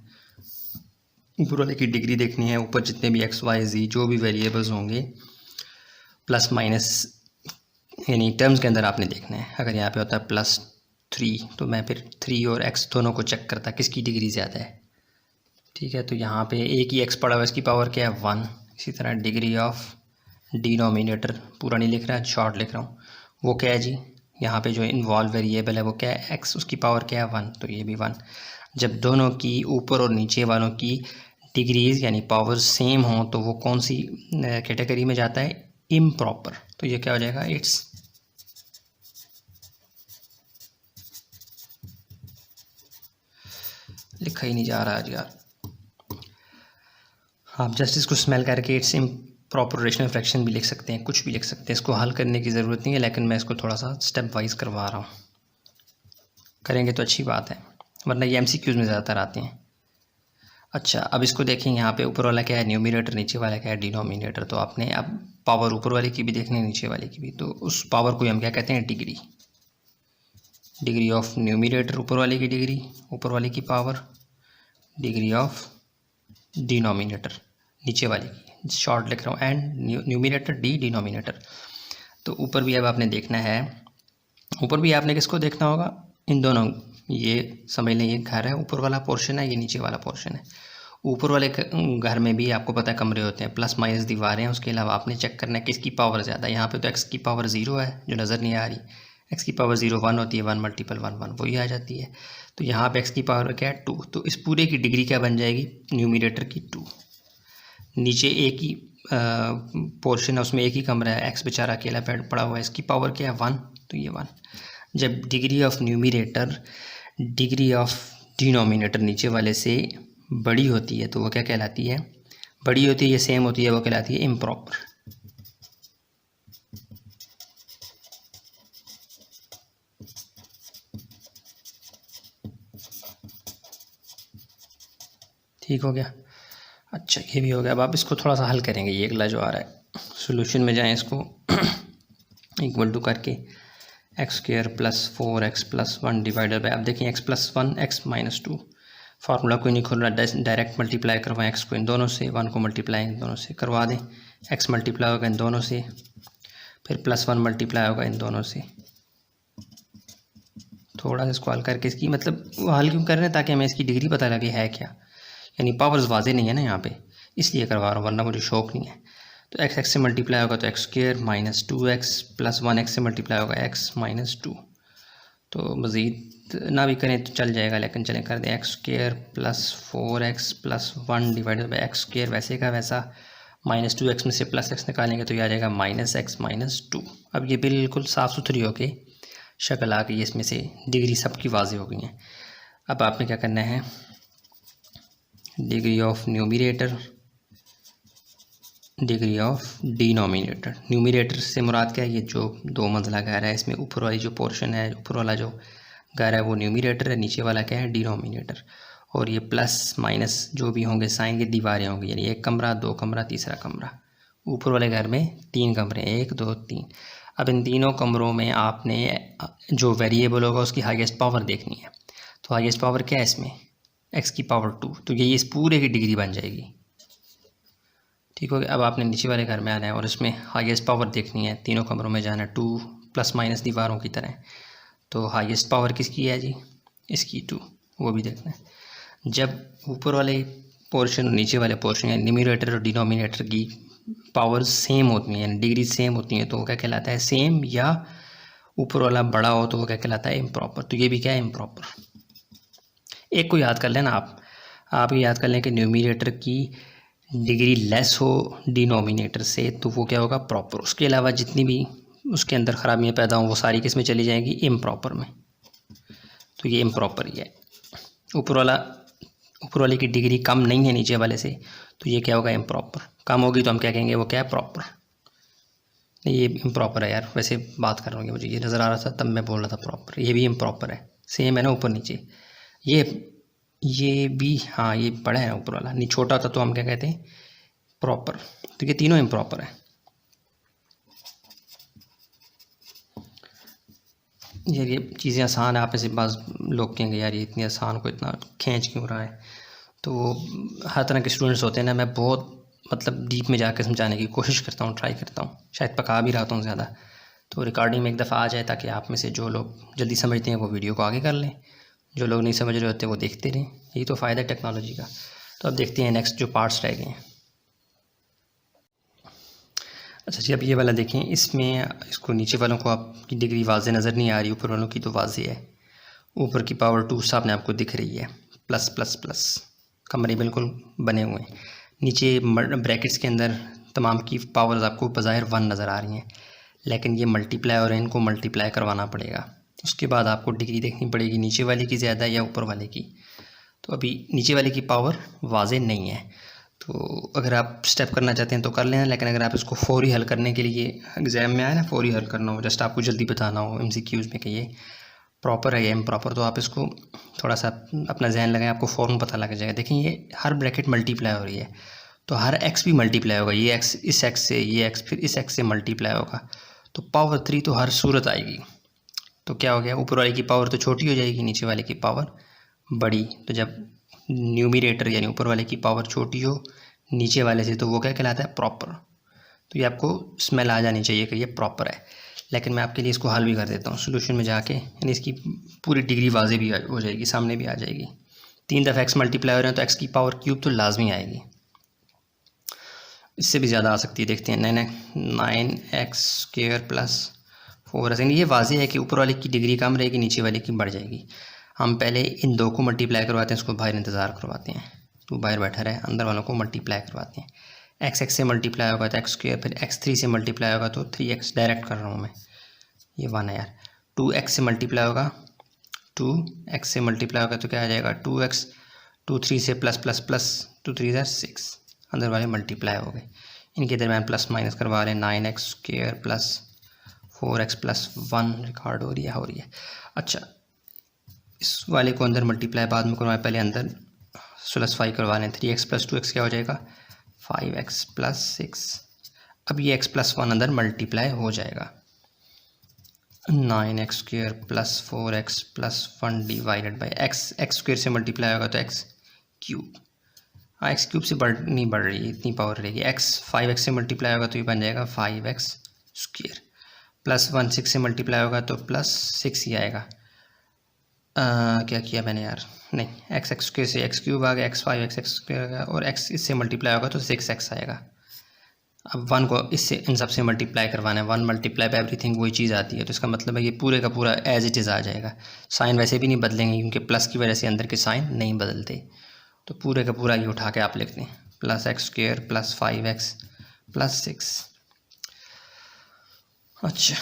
ऊपर वाले की डिग्री देखनी है, ऊपर जितने भी x y z जो भी वेरिएबल्स होंगे प्लस माइनस यानी टर्म्स के अंदर आपने देखना है। अगर यहाँ पे होता है +3 तो मैं फिर 3 और x दोनों को चेक करता किसकी डिग्री ज़्यादा है। ठीक है, तो यहाँ पे एक ही x पड़ा हुआ है, इसकी पावर क्या है, 1। इसी तरह डिग्री ऑफ डिनोमिनेटर, पूरा नहीं लिख रहा, शॉर्ट लिख रहा हूँ, वो क्या है जी, यहाँ पे जो इन्वॉल्व वेरिएबल है वो क्या है, x, उसकी पावर क्या है, 1, तो ये भी 1। जब दोनों की ऊपर और नीचे वालों की डिग्रीज यानी पावर सेम हो तो वो कौन सी कैटेगरी में जाता है, इम्प्रॉपर। तो ये क्या हो जाएगा, इट्स लिखा ही नहीं जा रहा आज यार, आप जस्ट इसको स्मेल करके इट्स इम्प्रॉपर रेशनल फ्रैक्शन भी लिख सकते हैं, कुछ भी लिख सकते हैं, इसको हल करने की ज़रूरत नहीं है, लेकिन मैं इसको थोड़ा सा स्टेप वाइज करवा रहा हूँ, करेंगे तो अच्छी बात है, वरना ये MCQs में ज़्यादातर आते हैं। अच्छा, अब इसको देखें, यहाँ पे ऊपर वाला क्या है, न्यूमरेटर, नीचे वाला क्या है, डिनोमिनेटर। तो आपने अब पावर ऊपर वाले की भी देखनी है, नीचे वाले की भी। तो उस पावर को हम क्या कहते हैं? डिग्री। डिग्री ऑफ न्यूमिनेटर ऊपर वाले की डिग्री, ऊपर वाले की पावर, डिग्री ऑफ डिनोमिनेटर नीचे वाले की, शॉर्ट लिख रहा हूँ, एंड न्यूमिनेटर डी डिनोमिनेटर। तो ऊपर भी अब आपने देखना है, ऊपर भी आपने किसको देखना होगा? इन दोनों, ये समझ लें ये घर है, ऊपर वाला पोर्शन है, ये नीचे वाला पोर्शन है। ऊपर वाले घर में भी आपको पता है कमरे होते हैं, प्लस माइनस दीवारें हैं। उसके अलावा आपने चेक करना है किसकी पावर ज़्यादा है। यहाँ पे तो एक्स की पावर 0 है जो नज़र नहीं आ रही, एक्स की पावर 0 1 होती है, 1 मल्टीपल 1 1 वही आ जाती है। तो यहाँ पे एक्स की पावर क्या है? 2। तो इस पूरे की डिग्री क्या बन जाएगी? न्यूमिनेटर की 2। नीचे एक ही पोर्शन है, उसमें एक ही कमरा है, एक्स बेचारा अकेला बेड पड़ा हुआ है, इसकी पावर क्या है? 1, तो ये 1। जब degree of numerator degree of denominator नीचे वाले से बड़ी होती है तो वो क्या कहलाती है? बड़ी होती है या सेम होती है, वो कहलाती है इम्प्रॉपर। ठीक हो गया? अच्छा, ये भी हो गया। अब आप इसको थोड़ा सा हल करेंगे। ये अगला जो आ रहा है, सॉल्यूशन में जाएं, इसको इक्वल टू करके x square plus 4x plus 1 divided by, अब देखिए x plus 1 x minus 2, formula कोई नहीं खोल रहा, डायरेक्ट मल्टीप्लाई करवाएं x को इन दोनों से, 1 को मल्टीप्लाई इन दोनों से करवा दें, x मल्टीप्लाई होगा इन दोनों से, फिर प्लस 1 मल्टीप्लाई होगा इन दोनों से। थोड़ा सा इसको हल करके, इसकी मतलब हल क्यों कर रहे हैं? ताकि हमें इसकी डिग्री पता लगे है क्या, यानी पावर्स वाजे नहीं है ना यहाँ पे, इसलिए करवा रहा हूँ, वरना मुझे शौक नहीं है। तो x से मल्टीप्लाई होगा तो x square minus 2x plus 1 x से मल्टीप्लाई होगा x माइनस 2। तो मज़ीद ना भी करें तो चल जाएगा, लेकिन चलें कर दें, x square plus 4x plus 1 divided by x square, वैसे का वैसा, माइनस 2x में से प्लस x निकालेंगे तो ये आ जाएगा माइनस x माइनस 2। अब ये बिल्कुल साफ़ सुथरी होके शक्ल आ गई, इसमें से डिग्री सबकी वाज़े हो गई हैं। अब आपने क्या करना है? Degree of numerator degree of denominator. Numerator से मुराद क्या है? ये जो 2 मंजिला घर है, इसमें ऊपर वाली जो पोर्शन है, ऊपर वाला जो घर है वो न्यूमिनेटर है, नीचे वाला क्या है? डिनोमिनेटर। और ये प्लस माइनस जो भी होंगे साइन, ये दीवारें होंगी, यानी 1 कमरा 2 कमरा तीसरा कमरा। ऊपर वाले घर में 3 कमरे, 1 2 3। अब इन तीनों कमरों में आपने जो वेरिएबल होगा उसकी हाईएस्ट पावर देखनी है। तो हाईएस्ट पावर क्या है इसमें? एक्स की पावर 2। तो ये इस पूरे की डिग्री बन जाएगी। ठीक हो गया? अब आपने नीचे वाले घर में आना है और इसमें हाईएस्ट पावर देखनी है, तीनों कमरों में जाना है, 2 प्लस माइनस दीवारों की तरह। तो हाईएस्ट पावर किसकी है जी? इसकी 2, वो भी देखना है। जब ऊपर वाले पोर्शन और नीचे वाले पोर्शन यानी न्यूमरेटर और डिनोमिनेटर की पावर सेम होती हैं, यानी डिग्री सेम होती हैं, तो वो क्या कहलाता है? सेम। या ऊपर वाला बड़ा हो तो वो क्या कहलाता है? इम्प्रॉपर। तो ये भी क्या है? इम्प्रॉपर। एक को याद कर लेना आप ये याद कर लें कि न्यूमरेटर की डिग्री लेस हो डिनोमिनेटर से तो वो क्या होगा? प्रॉपर। उसके अलावा जितनी भी उसके अंदर ख़राबियाँ पैदा हों वो सारी किस में चली जाएंगी? इम्प्रॉपर में। तो ये इम्प्रॉपर ही है। ऊपर वाले की डिग्री कम नहीं है नीचे वाले से, तो ये क्या होगा? इम्प्रॉपर। कम होगी तो हम क्या कहेंगे? वो क्या है? प्रॉपर। नहीं, ये इम्प्रॉपर है यार, वैसे बात कर रहा हूँ, मुझे ये नज़र आ रहा था तब मैं बोल रहा था प्रॉपर। ये भी इम्प्रॉपर है, सेम है ना ऊपर नीचे। ये भी, हाँ ये बड़ा है ना ऊपर वाला, नहीं छोटा था तो हम क्या कहते हैं? प्रॉपर। तो ये तीनों इम्प्रॉपर है। यार ये चीज़ें आसान है, आप में से बाज़ लोग कहेंगे यार ये इतनी आसान को इतना खींच क्यों रहा है। तो हर तरह के स्टूडेंट्स होते हैं ना, मैं बहुत मतलब डीप में जाकर समझाने की कोशिश करता हूँ, ट्राई करता हूँ, शायद पका भी रहता हूँ ज़्यादा। तो रिकॉर्डिंग में एक दफ़ा आ जाए ताकि आप में से जो लोग जल्दी समझते हैं वो वीडियो को आगे कर लें, जो लोग नहीं समझ रहे होते वो देखते रहें। यही तो फ़ायदा है टेक्नोलॉजी का। तो अब देखते हैं नेक्स्ट जो पार्ट्स रह गए हैं। अच्छा जी, अब ये वाला देखें, इसमें इसको नीचे वालों को आपकी डिग्री वाज़े नज़र नहीं आ रही, ऊपर वालों की तो वाज़े है। ऊपर की पावर 2 सामने आपको दिख रही है, प्लस प्लस प्लस, कमरे बिल्कुल बने हुए हैं। नीचे ब्रैकेट्स के अंदर तमाम की पावर्स आपको बज़ाहिर 1 नज़र आ रही हैं, लेकिन ये मल्टीप्लाई और इनको मल्टीप्लाई करवाना पड़ेगा। उसके बाद आपको डिग्री देखनी पड़ेगी नीचे वाले की ज़्यादा या ऊपर वाले की। तो अभी नीचे वाले की पावर वाज़े नहीं है, तो अगर आप स्टेप करना चाहते हैं तो कर लेना, लेकिन अगर आप इसको फौरी हल करने के लिए एग्ज़ाम में आए ना, फौरी हल करना हो, जस्ट आपको जल्दी बताना हो MCQs में कि ये प्रॉपर है या इम्प्रॉपर, तो आप इसको थोड़ा सा अपना जहन लगाएं, आपको फ़ौरन पता लग जाएगा। देखिए ये हर ब्रैकेट मल्टीप्लाई हो रही है, तो हर एक्स भी मल्टीप्लाई होगा, ये एक्स इस एक्स से, ये एक्स फिर इस एक्स से मल्टीप्लाई होगा, तो पावर 3 तो हर सूरत आएगी। तो क्या हो गया, ऊपर वाले की पावर तो छोटी हो जाएगी, नीचे वाले की पावर बड़ी। तो जब न्यूमरेटर यानी ऊपर वाले की पावर छोटी हो नीचे वाले से, तो वो क्या कहलाता है, प्रॉपर। तो ये आपको स्मेल आ जानी चाहिए कि ये प्रॉपर है। लेकिन मैं आपके लिए इसको हल भी कर देता हूँ सोल्यूशन में जाके, यानी इसकी पूरी डिग्री वाजे भी हो जाएगी, सामने भी आ जाएगी। 3 दफ़ा एक्स मल्टीप्लाई हो रहे हैं तो एक्स की पावर क्यूब तो लाजमी आएगी, इससे भी ज़्यादा आ सकती है। देखते हैं 9x² प्लस 4x। ये वाजे है कि ऊपर वाले की डिग्री कम रहेगी, नीचे वाले की बढ़ जाएगी। हम पहले इन दो को मल्टीप्लाई करवाते हैं, इसको बाहर इंतज़ार करवाते हैं, तो बाहर बैठा रहे, अंदर वालों को मल्टीप्लाई करवाते हैं। x से मल्टीप्लाई होगा तो x², फिर x3 से मल्टीप्लाई होगा तो 3x, डायरेक्ट कर रहा हूँ मैं, ये 1 है यार। 2x से मल्टीप्लाई होगा, 2x से मल्टीप्लाई होगा तो क्या आ जाएगा, 2x, 2 3 से प्लस प्लस प्लस, 2 3 ज़ा 6, अंदर वाले मल्टीप्लाई हो गए। इनके दरम्यान प्लस माइनस करवा रहे हैं, 9x² plus 4x plus 1 record हो रही है। अच्छा, इस वाले को अंदर मल्टीप्लाई बाद में करवाएं, पहले अंदर सुलसफाई करवा लें। 3x प्लस 2x क्या हो जाएगा, 5x प्लस 6। अब ये x प्लस 1 अंदर मल्टीप्लाई हो जाएगा, 9x² plus 4x plus 1 divided by x² से मल्टीप्लाई होगा तो x³। हाँ, x³ से नहीं बढ़ रही है, इतनी पावर रहेगी। 5x से मल्टीप्लाई होगा तो ये बन जाएगा 5x² प्लस 1 6 से मल्टीप्लाई होगा तो प्लस 6 ही आएगा। क्या किया मैंने यार, नहीं, x² से x³ आ गया, x5x² आ गया, और x इससे मल्टीप्लाई होगा तो 6x आएगा। अब 1 को इससे इन सब से मल्टीप्लाई करवाना है, 1 मल्टीप्लाई बाय एवरीथिंग वही चीज़ आती है, तो इसका मतलब है ये पूरे का पूरा एज इट इज़ आ जाएगा। साइन वैसे भी नहीं बदलेंगे क्योंकि प्लस की वजह से अंदर के साइन नहीं बदलते, तो पूरे का पूरा ये उठा के आप लिखते हैं, plus x² plus 5x plus 6। अच्छा,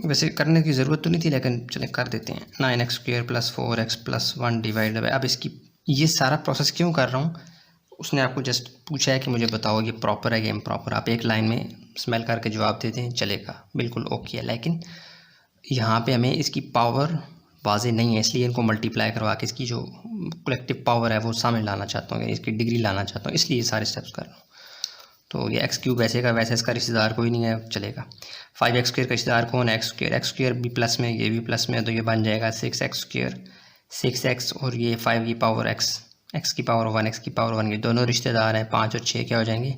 वैसे करने की ज़रूरत तो नहीं थी लेकिन चलें कर देते हैं। 9x² plus 4x plus 1 divide by, अब इसकी ये सारा प्रोसेस क्यों कर रहा हूँ, उसने आपको जस्ट पूछा है कि मुझे बताओ ये प्रॉपर है या इम्प्रॉपर। आप एक लाइन में स्मेल करके जवाब देते हैं, चलेगा, बिल्कुल ओके है। लेकिन यहाँ पे हमें इसकी पावर वाज़े नहीं है, इसलिए इनको मल्टीप्लाई करवा के इसकी जो कलेक्टिव पावर है वो सामने लाना चाहता हूँ, इसकी डिग्री लाना चाहता हूँ, इसलिए ये सारे स्टेप्स कर रहा हूँ। तो ये x³ वैसे का वैसे, इसका रिश्तेदार कोई नहीं है, चलेगा। 5x² का रिश्तेदार कौन है, x² भी प्लस में, ये भी प्लस में, तो ये बन जाएगा 6x², 6x, और ये 5 की पावर x की पावर 1, x की पावर 1, ये दोनों रिश्तेदार हैं। 5 और 6 क्या हो जाएंगे,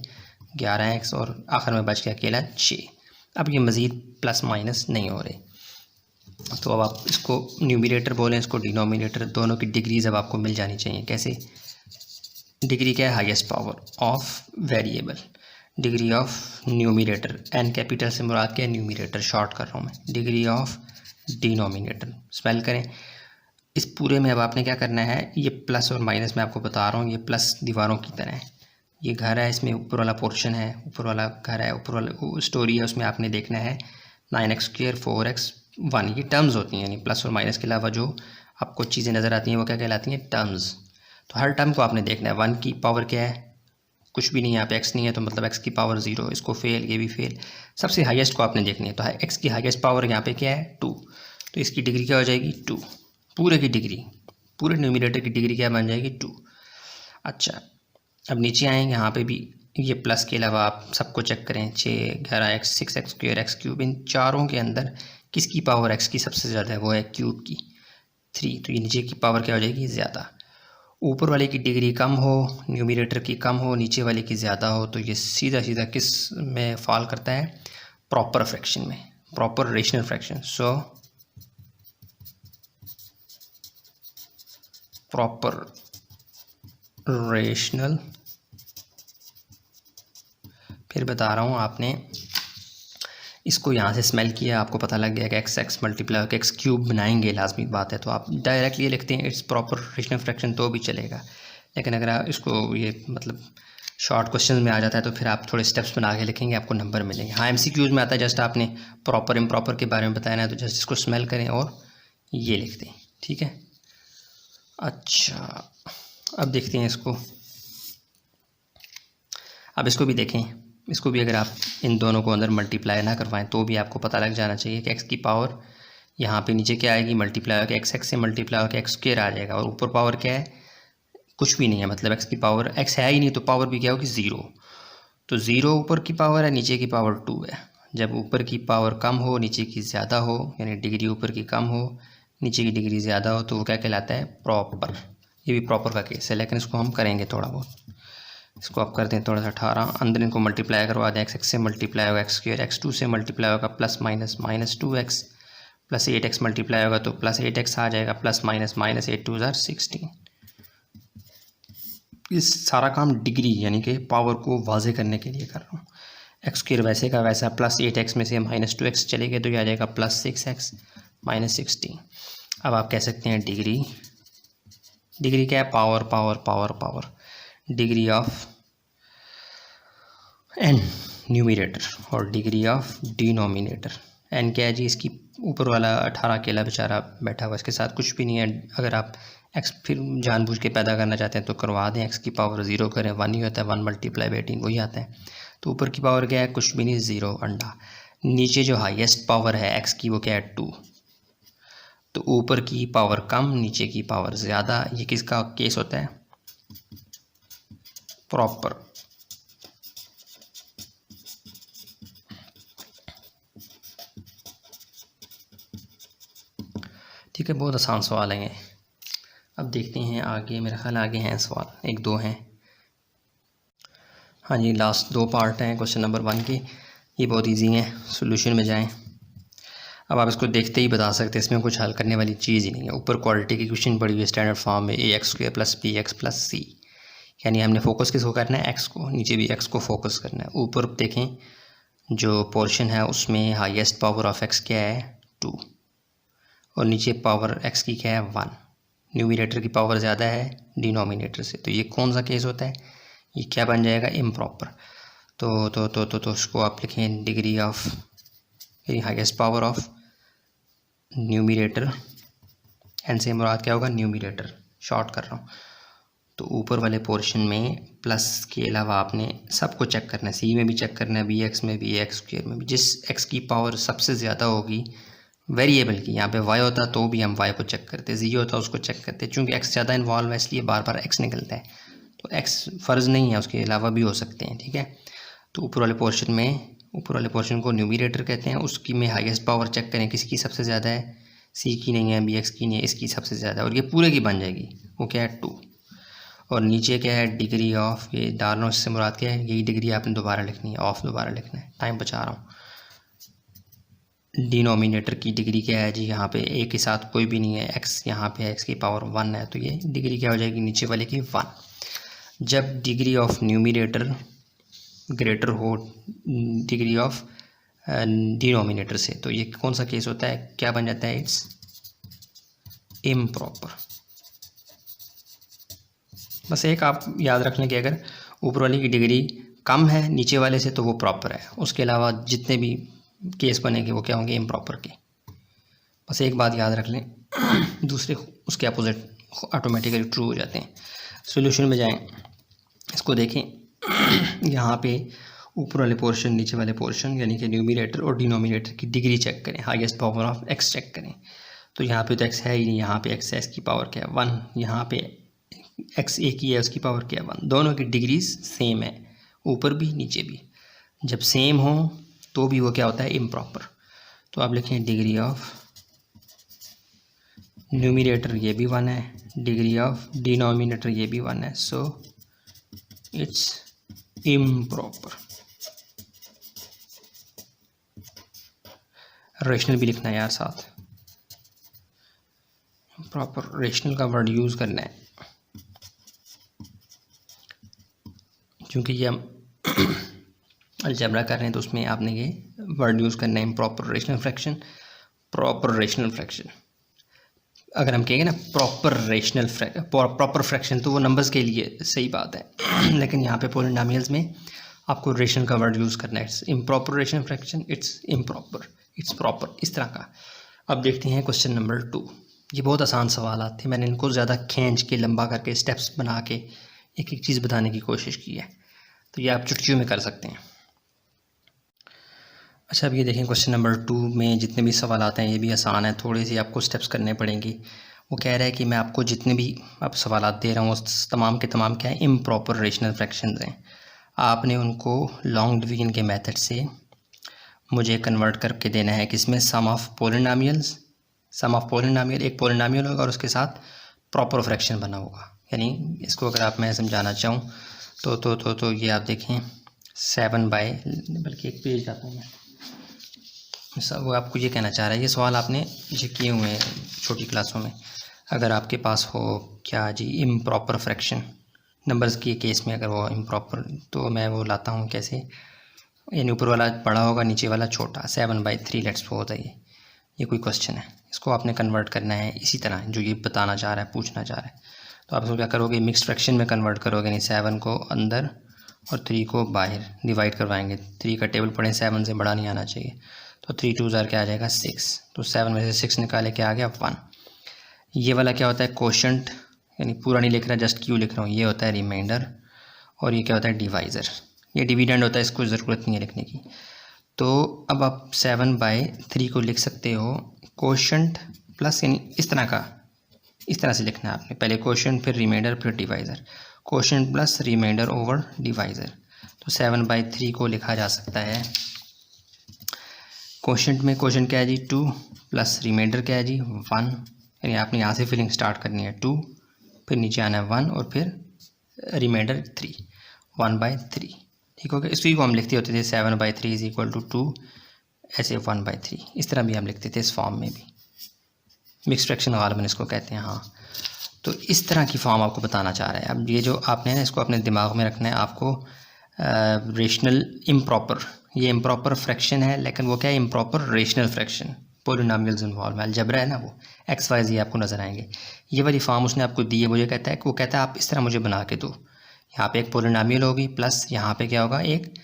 11x, और आखिर में बच गया अकेला 6। अब ये मज़ीद प्लस माइनस नहीं हो रहे, तो अब आप इसको न्यूमरेटर बोलें, इसको डिनोमिनेटर, दोनों की डिग्रीज अब आपको मिल जानी चाहिए। कैसे, डिग्री क्या है, highest power of variable, degree of numerator, n capital से मुराद क्या है, न्यूमरेटर, शॉर्ट कर रहा हूँ मैं, डिग्री ऑफ डिनोमिनेटर। स्पेल करें इस पूरे में। अब आपने क्या करना है, ये प्लस और माइनस मैं आपको बता रहा हूँ, ये प्लस दीवारों की तरह है, ये घर है, इसमें ऊपर वाला पोर्शन है, ऊपर वाला घर है, ऊपर वाला स्टोरी है, उसमें आपने देखना है 9x², 4x, 1, ये टर्म्स होती हैं, यानी प्लस और माइनस के अलावा जो आपको चीज़ें नज़र आती हैं वो क्या कहलाती हैं, टर्म्स। तो हर टर्म को आपने देखना है। 1 की पावर क्या है, कुछ भी नहीं है, यहाँ पे x नहीं है तो मतलब x की पावर 0, इसको फेल, ये भी फेल। सबसे हाईएस्ट को आपने देखनी है, तो x की हाईएस्ट पावर यहाँ पे क्या है, 2, तो इसकी डिग्री क्या हो जाएगी, 2। पूरे की डिग्री, पूरे न्यूमरेटर की डिग्री क्या बन जाएगी, 2। अच्छा, अब नीचे आएंगे, यहाँ पे भी ये प्लस के अलावा आप सबको चेक करें, 6, 11x, 6x², x³, इन चारों के अंदर किसकी पावर x की सबसे ज़्यादा है, वो है क्यूब की 3, तो ये नीचे की पावर क्या हो जाएगी, ज़्यादा। ऊपर वाले की डिग्री कम हो, न्यूमरेटर की कम हो, नीचे वाले की ज़्यादा हो, तो ये सीधा सीधा किस में फॉल करता है, प्रॉपर फ्रैक्शन में, proper rational fraction. So proper rational, फिर बता रहा हूँ, आपने इसको यहाँ से स्मेल किया, आपको पता लग गया कि x मल्टीप्लाई होकर x³ बनाएंगे, लाजमी बात है, तो आप डायरेक्टली ये लिखते हैं इट्स प्रॉपर रेशनल फ्रैक्शन, तो भी चलेगा। लेकिन अगर आप इसको ये मतलब शॉर्ट क्वेश्चन में आ जाता है तो फिर आप थोड़े स्टेप्स बना के लिखेंगे, आपको नंबर मिलेंगे। हाँ, MCQs में आता है, जस्ट आपने प्रॉपर इम्प्रॉपर के बारे में बताया है, तो जस्ट इसको स्मेल करें और ये लिख दें, ठीक है। अच्छा, अब देखते हैं इसको, अब इसको भी देखें, इसको भी अगर आप इन दोनों को अंदर मल्टीप्लाई ना करवाएं तो भी आपको पता लग जाना चाहिए कि x की पावर यहाँ पे नीचे क्या आएगी, मल्टीप्लाई होकर x से मल्टीप्लाई होकर x² आ जाएगा, और ऊपर पावर क्या है, कुछ भी नहीं है, मतलब एक्स की पावर एक्स है ही नहीं तो पावर भी क्या होगी 0। तो 0 ऊपर की पावर है, नीचे की पावर 2 है। जब ऊपर की पावर कम हो नीचे की ज़्यादा हो, यानी डिग्री ऊपर की कम हो नीचे की डिग्री ज़्यादा हो, तो वो क्या कहलाता है, प्रॉपर। ये भी प्रॉपर का केस है, लेकिन इसको हम करेंगे थोड़ा बहुत। इसको आप करते हैं थोड़ा सा 18, अंदर इनको मल्टीप्लाई करवा दें, एक्स से मल्टीप्लाई होगा एक्स स्क्वायर, एक्स 2 से मल्टीप्लाई होगा plus minus -2x, plus 8x multiply होगा तो प्लस 8x आ जाएगा, प्लस माइनस -8 2 = 16। इस सारा काम डिग्री यानी कि पावर को वाजे करने के लिए कर रहा हूँ। एक्स स्क्वायर वैसे का वैसा, प्लस 8x में से -2x चले गए तो ये आ जाएगा प्लस 6x -16। अब आप कह सकते हैं डिग्री, डिग्री क्या है, power power power power, degree of n numerator और डिग्री ऑफ डिनोमिनेटर। एन क्या है जी, इसकी ऊपर वाला 18 अकेला बेचारा बैठा हुआ, इसके साथ कुछ भी नहीं है। अगर आप एक्स फिर जानबूझ के पैदा करना चाहते हैं तो करवा दें, एक्स की पावर 0 करें, 1 ही होता है, 1 × 18 वही आता है। तो ऊपर की पावर क्या है, कुछ भी नहीं, 0 अंडा। नीचे जो हाईएस्ट पावर है एक्स की वो क्या है, 2। तो ऊपर की पावर कम नीचे की पावर ज़्यादा, ये किसका केस होता है, प्रॉपर। ठीक है, बहुत आसान सवाल है ये। अब देखते हैं आगे, मेरा ख्याल आगे हैं सवाल, 1-2 हैं। हाँ जी, लास्ट 2 पार्ट हैं क्वेश्चन नंबर 1 के, ये बहुत इजी हैं। सॉल्यूशन में जाएं। अब आप इसको देखते ही बता सकते हैं, इसमें कुछ हल करने वाली चीज़ ही नहीं है। ऊपर क्वाड्रेटिक की क्वेश्चन पड़ी हुई है स्टैंडर्ड फॉर्म में, ax² + bx + c, यानी हमने फोकस किसको करना है, एक्स को। नीचे भी एक्स को फोकस करना है। ऊपर देखें जो पोर्शन है उसमें हाईएस्ट पावर ऑफ एक्स क्या है, 2, और नीचे पावर एक्स की क्या है, 1। न्यूमरेटर की पावर ज़्यादा है डिनोमिनेटर से, तो ये कौन सा केस होता है, ये क्या बन जाएगा, इम्प्रॉपर। तो उसको आप लिखें degree of highest power of numerator, n से मुराद क्या होगा, न्यूमरेटर, शॉर्ट कर रहा हूँ। तो ऊपर वाले पोर्शन में प्लस के अलावा आपने सबको चेक करना है, सी में भी चेक करना है, बी एक्स में भी, एक्स स्क्वायर में भी। जिस एक्स की पावर सबसे ज़्यादा होगी वेरिएबल की, यहाँ पे वाई होता तो भी हम वाई को चेक करते, जी होता उसको चेक करते, चूँकि एक्स ज़्यादा इन्वॉल्व है इसलिए बार बार एक्स निकलता है। तो एक्स फ़र्ज़ नहीं है, उसके अलावा भी हो सकते हैं। ठीक है, तो ऊपर वाले पोर्शन में, ऊपर वाले पोर्शन को न्यूमरेटर कहते हैं, उसकी में हाईएस्ट पावर चेक करें किसकी सबसे ज़्यादा है, सी की नहीं है, बी एक्स की नहीं है, इसकी सबसे ज़्यादा, और ये पूरे की बन जाएगी, वो क्या है, 2। और नीचे क्या है, डिग्री ऑफ, ये डालना इससे मुराद क्या है, यही डिग्री आपने दोबारा लिखनी है, ऑफ दोबारा लिखना है, टाइम बचा रहा हूँ। डिनोमिनेटर की डिग्री क्या है जी, यहाँ पे ए के साथ कोई भी नहीं है, एक्स यहाँ पे एक्स की पावर 1 है, तो ये डिग्री क्या हो जाएगी नीचे वाले की 1। जब डिग्री ऑफ न्यूमरेटर ग्रेटर हो डिग्री ऑफ डिनोमिनेटर से, तो ये कौन सा केस होता है, क्या बन जाता है, इट्स इम्प्रॉपर। बस एक आप याद रख लें कि अगर ऊपर वाले की डिग्री कम है नीचे वाले से तो वो प्रॉपर है, उसके अलावा जितने भी केस बनेंगे वो क्या होंगे, इम्प्रॉपर के। बस एक बात याद रख लें, दूसरे उसके अपोजिट ऑटोमेटिकली ट्रू हो जाते हैं। सॉल्यूशन में जाएं, इसको देखें, यहाँ पे ऊपर वाले पोर्शन नीचे वाले पोर्शन यानी कि न्यूमरेटर और डिनोमिनेटर की डिग्री चेक करें, highest power of x check करें। तो यहाँ पे तो एक्स है ही नहीं, यहाँ पे एक्स है, इसकी पावर क्या है, 1। यहाँ पे एक्स एक ही है, उसकी पावर क्या है, 1। दोनों की डिग्रीज सेम है, ऊपर भी नीचे भी। जब सेम हो तो भी वो क्या होता है, इम्प्रॉपर। तो आप लिखें डिग्री ऑफ न्यूमरेटर ये भी 1 है, डिग्री ऑफ डिनोमिनेटर ये भी 1 है, सो इट्स इम्प्रॉपर। रेशनल भी लिखना है यार साथ, प्रॉपर रेशनल का वर्ड यूज़ करना है, क्योंकि ये हम अलजेब्रा कर रहे हैं तो उसमें आपने ये वर्ड यूज़ करना है, improper rational fraction, proper rational fraction. अगर हम कहेंगे ना प्रॉपर फ्रैक्शन तो वो नंबर्स के लिए सही बात है, लेकिन यहाँ पे पॉलिनोमियल्स में आपको रेशनल का वर्ड यूज़ करना है, it's improper rational fraction, it's improper, it's proper, इस तरह का। अब देखते हैं क्वेश्चन नंबर 2। ये बहुत आसान सवाल थे, मैंने इनको ज़्यादा खींच के लंबा करके स्टेप्स बना के एक एक चीज़ बताने की कोशिश की है, तो ये आप चुटकियों में कर सकते हैं। अच्छा, अब ये देखें क्वेश्चन नंबर 2 में जितने भी सवाल आते हैं ये भी आसान है, थोड़ी सी आपको स्टेप्स करने पड़ेंगे। वो कह रहा है कि मैं आपको जितने भी अब सवालात दे रहा हूँ वो तमाम के तमाम क्या है, इम्प्रॉपर रेशनल फ्रैक्शंस हैं। आपने उनको लॉन्ग डिवीजन के मेथड से मुझे कन्वर्ट करके देना है किसमें, sum of polynomials. Sum of polynomial, एक पॉलिनोमियल होगा और उसके साथ प्रॉपर फ्रैक्शन बना होगा। यानी इसको अगर आप मैं समझाना चाहूँ तो ये आप देखें 7 बाय, बल्कि एक पेज आता हूँ मैं, सब वो आपको ये कहना चाह रहा है। ये सवाल आपने ये किए हुए हैं छोटी क्लासों में। अगर आपके पास हो क्या जी, इम्प्रॉपर फ्रैक्शन नंबर्स के केस में, अगर वो इम्प्रॉपर, तो मैं वो लाता हूँ कैसे, यानी ऊपर वाला बड़ा होगा नीचे वाला छोटा। 7/3 लेट्स सपोज है ये कोई क्वेश्चन है, इसको आपने कन्वर्ट करना है इसी तरह जो ये बताना चाह रहा है, पूछना चाह रहा है। तो आप इसको क्या करोगे, मिक्स फ्रैक्शन में कन्वर्ट करोगे, यानी 7 को अंदर और 3 को बाहर डिवाइड करवाएंगे। 3 का टेबल पढ़ें, 7 से बड़ा नहीं आना चाहिए। तो 3 2 क्या आ जाएगा 6। तो 7 में से 6 निकाले, क्या आ गया 1। ये वाला क्या होता है, कोशंट, यानी पूरा नहीं लिख रहा, जस्ट क्यू लिख रहा हूँ। ये होता है रिमाइंडर और ये क्या होता है डिवाइज़र। ये डिविडेंड होता है, इसको ज़रूरत नहीं है लिखने की। तो अब आप 7/3 को लिख सकते हो कोशंट प्लस, यानी इस तरह से लिखना है आपने, पहले कोशंट फिर रिमाइंडर फिर divisor, quotient plus remainder over divisor. तो 7/3 को लिखा जा सकता है कोशंट में, कोशंट क्या है जी 2 प्लस रिमाइंडर क्या है जी 1, यानी आपने यहाँ से फिलिंग स्टार्ट करनी है 2, फिर नीचे आना है 1 और फिर रिमाइंडर 3, 1/3। ठीक हो गया। इसी को हम लिखते होते थे 7/3 इज इक्वल टू 2, ऐसे 1/3, इस तरह भी हम लिखते थे इस फॉर्म में भी। मिक्स फ्रैक्शन गालिबन इसको कहते हैं। हाँ, तो इस तरह की फॉर्म आपको बताना चाह रहा है। अब ये जो आपने ना इसको अपने दिमाग में रखना है आपको, रेशनल इम्प्रॉपर, ये इम्प्रॉपर फ्रैक्शन है, लेकिन वो क्या है, improper rational fraction, polynomials involve है, अलजबरा है ना, वो एक्स वाई जी आपको नज़र आएंगे। ये वाली फॉर्म उसने आपको दी है, मुझे कहता है कि वो कहता है आप इस तरह मुझे बना के दो। यहाँ पे एक पॉलिनोमियल होगी प्लस यहाँ पे क्या होगा, एक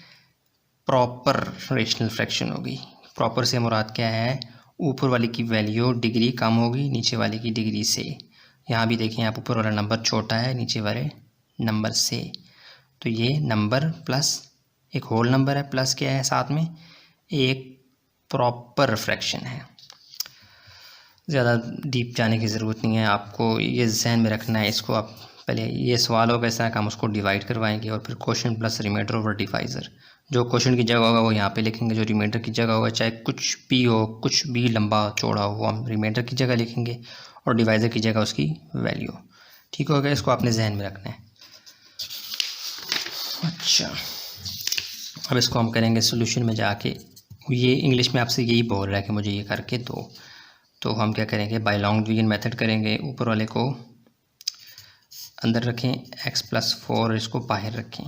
प्रॉपर रेशनल फ्रैक्शन होगी। प्रॉपर से मुराद क्या है, ऊपर वाले की वैल्यू डिग्री कम होगी नीचे वाले की डिग्री से। यहाँ भी देखें आप, ऊपर वाला नंबर छोटा है नीचे वाले नंबर से, तो ये नंबर प्लस एक होल नंबर है, प्लस क्या है साथ में एक प्रॉपर फ्रैक्शन है। ज़्यादा डीप जाने की ज़रूरत नहीं है, आपको ये जहन में रखना है। इसको आप पहले ये सवाल होगा इस तरह का, हम उसको डिवाइड करवाएंगे और फिर question plus remainder over divisor. जो क्वेश्चन की जगह होगा वो यहाँ पे लिखेंगे, जो रिमाइंडर की जगह होगा चाहे कुछ भी हो, कुछ भी लंबा चौड़ा हो, वो हम रिमाइंडर की जगह लिखेंगे और डिवाइज़र की जगह उसकी वैल्यू। ठीक हो गया, इसको आपने जहन में रखना है। अच्छा, अब इसको हम करेंगे सोल्यूशन में जाके। ये इंग्लिश में आपसे यही बोल रहा है कि मुझे ये करके दो, तो हम क्या करेंगे, बाय लॉन्ग डिवीजन मेथड करेंगे। ऊपर वाले को अंदर रखें, x + 4 इसको बाहर रखें।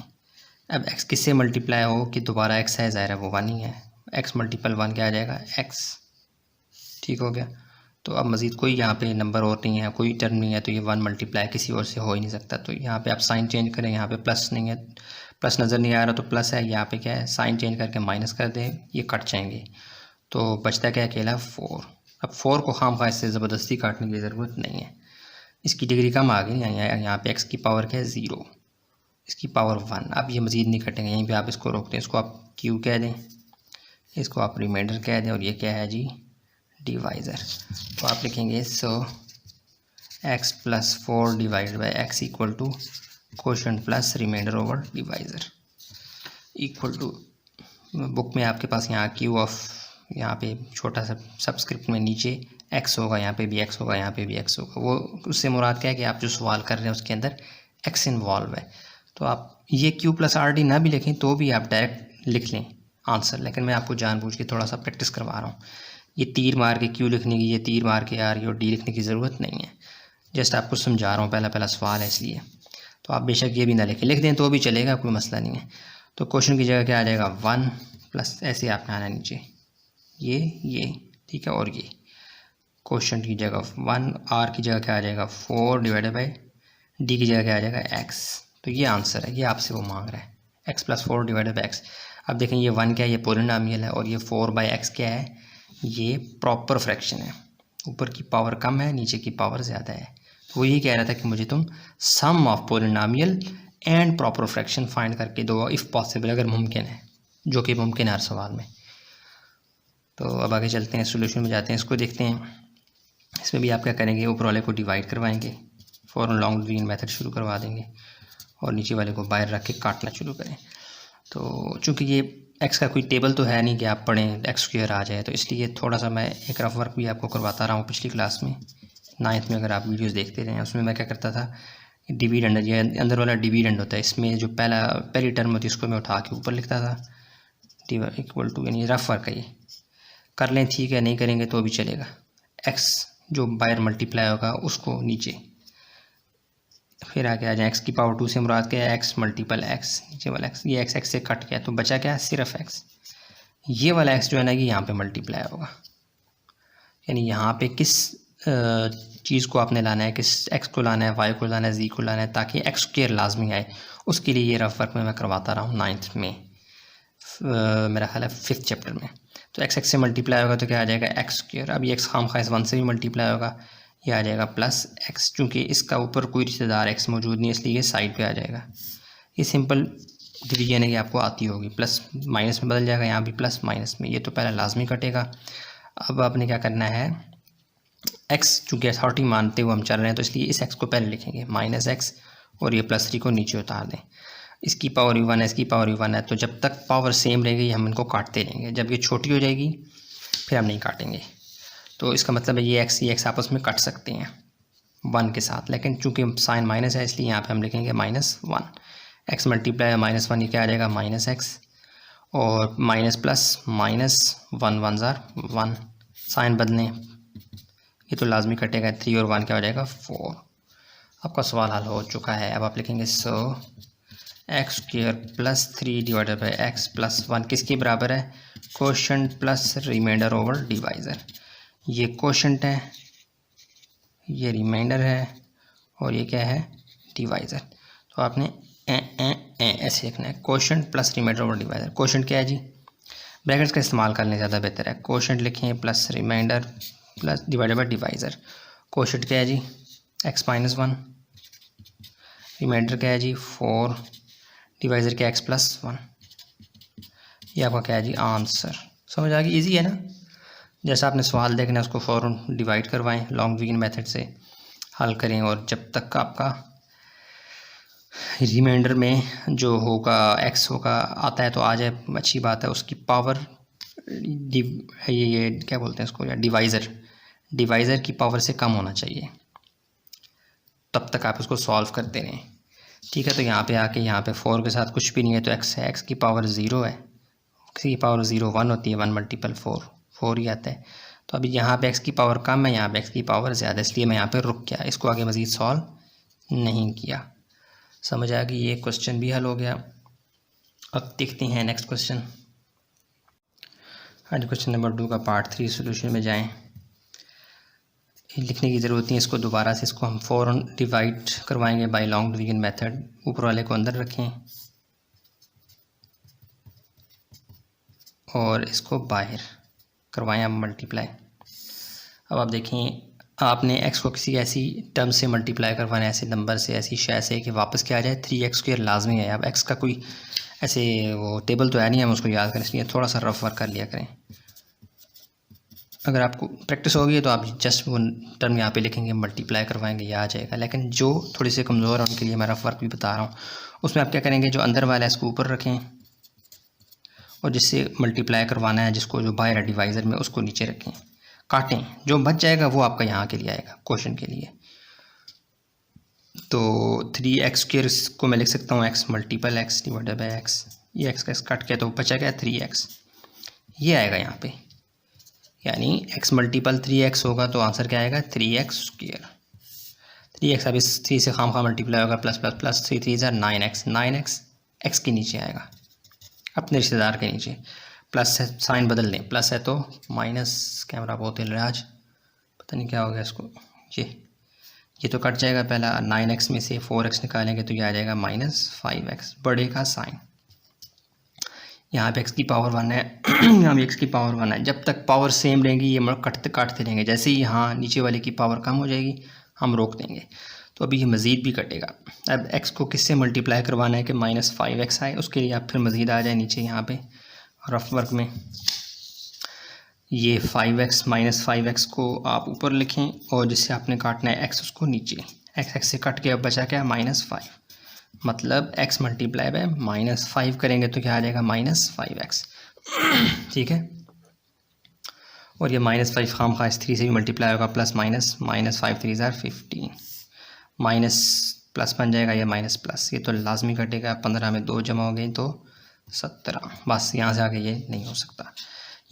अब x किससे मल्टीप्लाई हो कि दोबारा x है, ज़ाहिर है वो 1 ही है। x × 1 क्या आ जाएगा x। ठीक हो गया। तो अब मज़ीद कोई यहाँ पे नंबर और नहीं है, कोई टर्म नहीं है, तो ये 1 मल्टीप्लाई किसी और से हो ही नहीं सकता। तो यहाँ पे आप साइन चेंज करें, यहाँ पे प्लस नहीं है, प्लस नज़र नहीं आ रहा तो प्लस है, यहाँ पे क्या है साइन चेंज करके माइनस कर दें, ये कट जाएंगे। तो बचता क्या अकेला 4। अब 4 को खामखा इससे ज़बरदस्ती काटने की ज़रूरत नहीं है, इसकी डिग्री कम आ गई। यहाँ पे x की पावर क्या है 0, इसकी पावर 1। अब ये मज़ीद नहीं कटेंगे, यहीं पे आप इसको रोक दें, इसको आप q कह दें, इसको आप रिमाइंडर कह दें और ये क्या है जी डिवाइज़र। तो आप लिखेंगे so x + 4 divided by x equal to quotient plus remainder over divisor equal to, book में आपके पास यहाँ q ऑफ, यहाँ पे छोटा सा सबस्क्रिप्ट में नीचे x होगा, यहाँ पे भी x होगा, यहाँ पे भी x होगा। वो उससे मुराद क्या है कि आप जो सवाल कर रहे हैं उसके अंदर x इन्वॉल्व है। तो आप ये q + RD ना भी लिखें तो भी आप डायरेक्ट लिख लें आंसर, लेकिन मैं आपको जानबूझ के थोड़ा सा प्रैक्टिस करवा रहा हूँ। ये तीर मार के q लिखने की, ये तीर मार के R और D लिखने की ज़रूरत नहीं है, जस्ट आपको समझा रहा हूँ, पहला सवाल है इसलिए। तो आप बेशक ये भी ना लिखें, लिख दें तो भी चलेगा, कोई मसला नहीं है। तो क्वेश्चन की जगह क्या आ जाएगा 1 प्लस ऐसे आपने आना नीचे ये ठीक है, और ये क्वेश्चन की जगह 1, R की जगह क्या आ जाएगा 4 डिवाइडेड बाई D की जगह क्या आ जाएगा x। तो ये आंसर है, ये आपसे वो मांग रहा है x + 4 डिवाइडेड बाई x। अब देखें ये 1 क्या है, ये पॉलिनोमियल है, और ये 4/x क्या है, ये प्रॉपर फ्रैक्शन है। ऊपर की पावर कम है, नीचे की पावर ज़्यादा है। तो वो यही कह रहा था कि मुझे तुम sum of polynomial and proper fraction find करके दो इफ़ पॉसिबल, अगर मुमकिन है, जो कि मुमकिन है हर सवाल में। तो अब आगे चलते हैं, सोल्यूशन में जाते हैं, इसको देखते हैं। इसमें भी आप क्या करेंगे, ऊपर वाले को डिवाइड करवाएंगे, फ़ौरन लॉन्ग डिवीजन मेथड शुरू करवा देंगे और नीचे वाले को बाहर रख के काटना शुरू करें। तो चूँकि ये एक्स का कोई टेबल तो है नहीं कि आप पढ़ें एक्स स्क्वायर आ जाए, तो इसलिए थोड़ा सा मैं एक रफ वर्क भी आपको करवाता रहा हूँ। पिछली क्लास में 9th में अगर आप वीडियोस देखते रहे हैं, उसमें मैं क्या करता था, डिविडेंड, ये अंदर वाला डिविडेंड होता है, इसमें जो पहली टर्म होती है उसको मैं उठा के ऊपर लिखता था, इक्वल टू, यानी रफ वर्क है ये, कर लें ठीक है, नहीं करेंगे तो भी चलेगा। एक्स जो बाहर मल्टीप्लाई होगा उसको नीचे, फिर आगे आ जाए एक्स की पावर 2 से मुराद क्या है, एक्स मल्टीपल एक्स, नीचे वाला एक्स, ये एक्स से कट गया तो बचा क्या, सिर्फ एक्स। ये वाला एक्स जो है ना कि यहाँ पे मल्टीप्लाई होगा, यानी यहाँ पे किस चीज़ को आपने लाना है, किस एक्स को लाना है, वाई को लाना है, जी को लाना है, ताकि एक्स स्क्वायर लाजमी आए। उसके लिए ये रफ वर्क में मैं करवाता रहा हूँ 9th में, मेरा ख्याल है 5th चैप्टर में। तो एक्स से मल्टीप्लाई होगा तो क्या आ जाएगा, एक्स स्क्वायर। अब ये एक्स खामखा इस 1 से भी मल्टीप्लाई होगा, ये आ जाएगा प्लस एक्स। चूँकि इसका ऊपर कोई रिश्तेदार एक्स मौजूद नहीं है इसलिए ये साइड पे आ जाएगा। ये सिंपल डिवीजन है कि आपको आती होगी, प्लस माइनस में बदल जाएगा, यहाँ भी प्लस माइनस में, ये तो पहले लाजमी कटेगा। अब आपने क्या करना है, एक्स चूँकि अथॉरिटी मानते हुए हम चल रहे हैं तो इसलिए इस एक्स को पहले लिखेंगे माइनस एक्स, और ये प्लस 3 को नीचे उतार दें। इसकी पावर भी 1 है, इसकी पावर भी 1 है, तो जब तक पावर सेम रहेगी हम इनको काटते रहेंगे, जब ये छोटी हो जाएगी फिर हम नहीं काटेंगे। तो इसका मतलब है ये एक्स आपस में कट सकते हैं 1 के साथ, लेकिन चूंकि साइन माइनस है इसलिए यहाँ पे हम लिखेंगे -1। एक्स मल्टीप्लाई -1, ये क्या आ जाएगा, माइनस एक्स, और माइनस प्लस -1 1 ज़ार 1, साइन बदलें, ये तो लाजमी कटेगा, 3 और 1 क्या हो जाएगा, 4। आपका सवाल हल हो चुका है। अब आप लिखेंगे so X square plus 3 divided by X plus 1 किसके बराबर है, quotient plus remainder over divisor. ये कोशेंट है, ये रिमाइंडर है, और ये क्या है, डिवाइज़र। तो आपने ऐसे लिखना है, quotient plus remainder over divisor. Quotient क्या है जी, ब्रैकेट्स का इस्तेमाल करने ज़्यादा बेहतर है। कोशेंट लिखें plus remainder plus divided by divisor. Quotient क्या है जी, x-1, रिमाइंडर क्या है जी 4, डिवाइज़र क्या x+1। ये आपका क्या है जी, आंसर। समझ आ गई, इजी है ना। जैसा आपने सवाल देखना है उसको फ़ौरन डिवाइड करवाएं, लॉन्ग डिवीजन मेथड से हल करें, और जब तक आपका रिमाइंडर में जो होगा x होगा आता है तो आ जाए, अच्छी बात है। उसकी पावर ये क्या बोलते हैं इसको, या डिवाइज़र की पावर से कम होना चाहिए, तब तक आप उसको सॉल्व करते रहें, ठीक है। तो यहाँ पे आके यहाँ पे 4 के साथ कुछ भी नहीं है तो x है, x की पावर 0 है, x की पावर 0 1 होती है, 1 मल्टीपल 4 ही आता है। तो अभी यहाँ पे x की पावर कम है, यहाँ पे x की पावर ज़्यादा, इसलिए मैं यहाँ पे रुक गया, इसको आगे मज़ीद सॉल्व नहीं किया। समझ आ गई, ये क्वेश्चन भी हल हो गया। अब देखते हैं नेक्स्ट क्वेश्चन। आज क्वेश्चन नंबर 2 का पार्ट 3 सोल्यूशन में जाएँ। लिखने की ज़रूरत नहीं, इसको दोबारा से इसको हम फ़ौरन डिवाइड करवाएंगे बाय लॉन्ग डिवीजन मेथड। ऊपर वाले को अंदर रखें और इसको बाहर करवाएं आप मल्टीप्लाई। अब आप देखें, आपने x को किसी ऐसी टर्म से मल्टीप्लाई करवाना है, ऐसे नंबर से, ऐसी शय से कि वापस क्या आ जाए, 3x² लाजमी है। अब x का कोई ऐसे वो टेबल तो है नहीं, हम उसको याद करें, इसलिए थोड़ा सा रफ वर्क कर लिया करें। अगर आपको प्रैक्टिस होगी तो आप जस्ट वो टर्म यहाँ पे लिखेंगे, मल्टीप्लाई करवाएंगे, या आ जाएगा। लेकिन जो थोड़ी सी कमज़ोर है उनके लिए मैं रफ वर्क भी बता रहा हूँ। उसमें आप क्या करेंगे, जो अंदर वाला है इसको ऊपर रखें, और जिससे मल्टीप्लाई करवाना है, जिसको जो बाहर है डिवाइज़र में, उसको नीचे रखें, काटें, जो बच जाएगा वो आपका यहाँ के लिए आएगा, क्वेश्चन के लिए। तो 3x² को मैं लिख सकता हूँ x multiple x divided by x, ये x का x कट गया तो बचा गया 3x, ये आएगा यहाँ पे, यानी x मल्टीपल 3x होगा तो आंसर क्या आएगा, 3x²। 3x अब इस 3 से खाम मल्टीप्लाई होगा, प्लस प्लस प्लस 3 3 ज़ार 9x, 9x x के नीचे आएगा, अपने रिश्तेदार के नीचे। प्लस है, साइन बदल दें, प्लस है तो माइनस, कैमरा बहुत हिल रहा है आज, पता नहीं क्या हो गया इसको। ये तो कट जाएगा, पहला 9x में से 4x निकालेंगे तो ये आ जाएगा -5x, बड़े का साइन। यहाँ पे x की पावर 1 है, यहाँ भी x की पावर 1 है। जब तक पावर सेम रहेंगी ये मतलब काटते रहेंगे, जैसे ही यहाँ नीचे वाले की पावर कम हो जाएगी हम रोक देंगे, तो अभी ये मज़ीद भी कटेगा। अब x को किससे मल्टीप्लाई करवाना है कि -5x आए, उसके लिए आप फिर मज़ीद आ जाए नीचे यहाँ पे रफ वर्क में। ये 5x माइनस 5x को आप ऊपर लिखें और जिससे आपने काटना है x उसको नीचे। x से कट के अब बचा क्या, -5, मतलब x मल्टीप्लाई बाय -5 करेंगे तो क्या आ जाएगा, -5x। ठीक है, और ये -5 खाम खा इस 3 से भी मल्टीप्लाई होगा, प्लस माइनस, -5 3 ज़ार 15, माइनस प्लस बन जाएगा, ये माइनस प्लस, ये तो लाजमी कटेगा। 15 में 2 जमा हो गई तो 17, बस यहाँ से आगे ये नहीं हो सकता।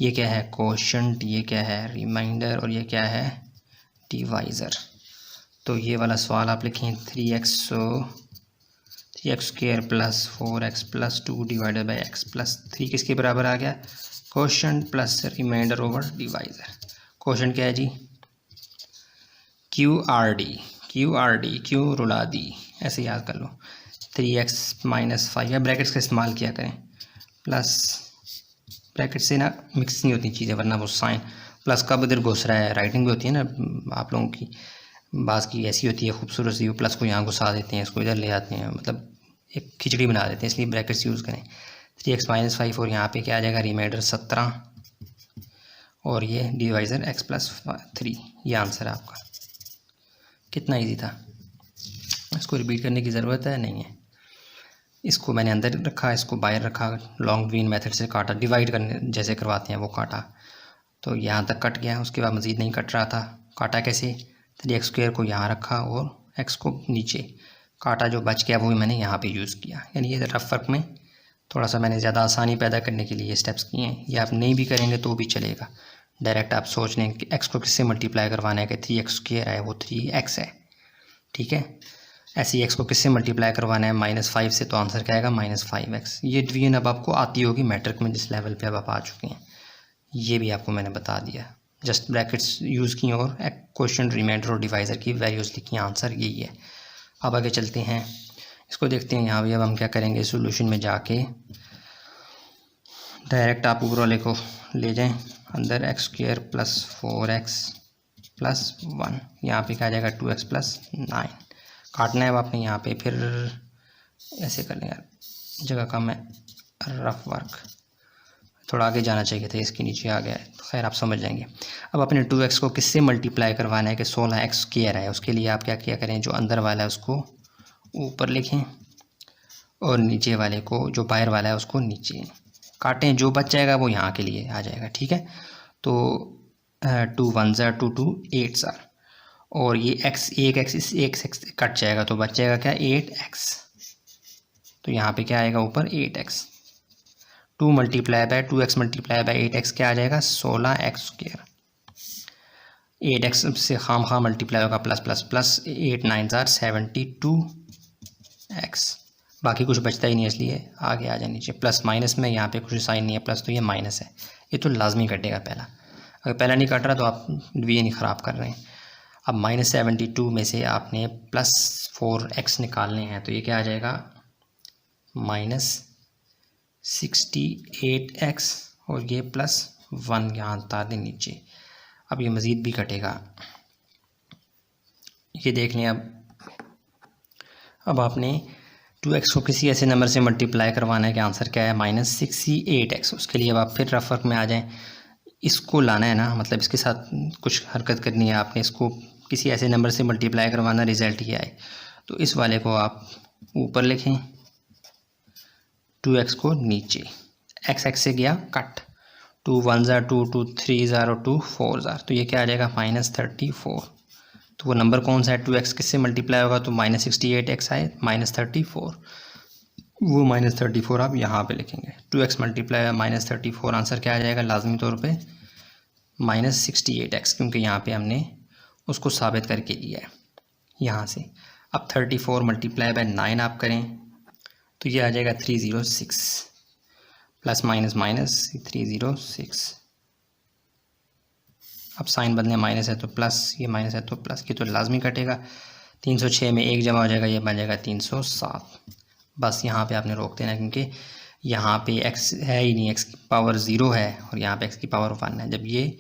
ये क्या है, कोशंट, ये क्या है, रिमाइंडर, और ये क्या है, डिवाइज़र। तो ये वाला सवाल आप लिखें 3x square plus 4x plus 2 divided by x plus 3 किसके बराबर आ गया, quotient plus remainder over divisor. Quotient क्या है जी, क्यू रुला दी, ऐसे याद कर लो। 3x माइनस 5 या ब्रैकेट्स का इस्तेमाल किया करें, प्लस ब्रैकेट से ना मिक्स नहीं होती चीज़ें, वरना वो साइन प्लस कब इधर घुस रहा है, राइटिंग भी होती है ना आप लोगों की, बाज़ की ऐसी होती है खूबसूरत सी, वो प्लस को यहाँ घुसा देते हैं, इसको इधर ले आते हैं, मतलब एक खिचड़ी बना देते हैं, इसलिए ब्रैकेट्स यूज़ करें। 3x माइनस 5 और यहाँ पे क्या आ जाएगा, रिमाइंडर 17 और ये डिवाइज़र x प्लस 3, ये आंसर है आपका। कितना ईजी था, इसको रिपीट करने की ज़रूरत है नहीं है। इसको मैंने अंदर रखा, इसको बाहर रखा, लॉन्ग डिवीजन मेथड से काटा, डिवाइड करने जैसे करवाते हैं वो काटा, तो यहाँ तक कट गया, उसके बाद मज़ीद नहीं कट रहा था। काटा कैसे, 3x स्क्वायर को यहाँ रखा और x को नीचे काटा, जो बच गया वो भी मैंने यहाँ पे यूज़ किया। यानी ये रफ वर्क में थोड़ा सा मैंने ज़्यादा आसानी पैदा करने के लिए ये स्टेप्स किए हैं। ये आप नहीं भी करेंगे तो भी चलेगा, डायरेक्ट आप सोच लें कि x को किससे मल्टीप्लाई करवाना है, कि 3x स्क्वायर है वो 3x है, ठीक है। ऐसे ही x को किससे मल्टीप्लाई करवाना है, -5 से, तो आंसर क्या आएगा, -5x। ये डिवीजन अब आपको आती होगी मैट्रिक में, जिस लेवल पे अब आप आ चुके हैं, ये भी आपको मैंने बता दिया। जस्ट ब्रैकेट्स यूज़ की और क्वेश्चन, रिमाइंडर और डिवाइज़र की वैल्यूज़ लिखी, आंसर यही है। अब आगे चलते हैं, इसको देखते हैं। यहाँ भी अब हम क्या करेंगे, सोल्यूशन में जाके डायरेक्ट आप ऊपर वाले को ले जाएं अंदर, x square plus 4x plus 1, यहाँ पे क्या आ जाएगा, 2x प्लस 9। काटना है अब आपने यहाँ पे, फिर ऐसे कर लें यार, जगह कम है, रफ वर्क, थोड़ा आगे जाना चाहिए था, इसके नीचे आ गया है, तो खैर आप समझ जाएंगे। अब अपने 2x को किससे मल्टीप्लाई करवाना है, कि 16x स्क्वायर है, उसके लिए आप क्या किया करें, जो अंदर वाला है उसको ऊपर लिखें और नीचे वाले को, जो बाहर वाला है उसको नीचे काटें, जो बच जाएगा वो यहाँ के लिए आ जाएगा, ठीक है। तो 2 1 ज़ार 2 2 8 ज़ार, और ये x, एक x इस एक से कट जाएगा तो बच जाएगा क्या, 8x, तो यहाँ पे क्या आएगा ऊपर 8x, 2 multiply by 2x multiply by 8x क्या आ जाएगा, 16x स्क्वायर। 8x से खाम खा मल्टीप्लाई होगा, प्लस प्लस प्लस, 8 9 ज़ार 72x, बाकी कुछ बचता ही नहीं, इसलिए आगे आ जाए नीचे। प्लस माइनस में यहाँ पे कुछ साइन नहीं है, प्लस तो ये माइनस है, ये तो लाजमी कटेगा पहला, अगर पहला नहीं कट रहा तो आप डिवीजन ही ख़राब कर रहे हैं। अब -72 में से आपने प्लस 4x निकालने हैं, तो ये क्या आ जाएगा, -68x, और ये +1 यहाँ उतार दें नीचे। अब ये मज़ीद भी कटेगा, ये देख लें। अब आपने 2x को किसी ऐसे नंबर से मल्टीप्लाई करवाना है कि आंसर क्या है, -68x। उसके लिए अब आप फिर रफ वर्क में आ जाएं, इसको लाना है ना, मतलब इसके साथ कुछ हरकत करनी है आपने, इसको किसी ऐसे नंबर से मल्टीप्लाई करवाना, रिज़ल्ट ये आए, तो इस वाले को आप ऊपर लिखें, 2x को नीचे, x से गया कट, 2 1 ज़ार 2 2 3 ज़ार और 2 4 ज़ार, तो ये क्या आ जाएगा, -34। तो वो नंबर कौन सा है, 2x किससे मल्टीप्लाई होगा, तो -68x आए, -34, वो -34 आप यहाँ पे लिखेंगे। 2x मल्टीप्लाई -34, आंसर क्या आ जाएगा, लाजमी तौर पे -68x, क्योंकि यहाँ पे हमने उसको साबित करके लिया है यहाँ से। अब 34 मल्टीप्लाई बाय 9 आप करें तो ये आ जाएगा 306, प्लस माइनस माइनस 306। अब साइन बदले माइनस है तो प्लस, ये माइनस है तो प्लस, ये तो लाजमी कटेगा। 306 में 1 जमा हो जाएगा, ये बन जाएगा 307। बस यहाँ पे आपने रोक देना, क्योंकि यहाँ पे x है ही नहीं, x की पावर 0 है और यहाँ पे x की पावर 1 है। जब ये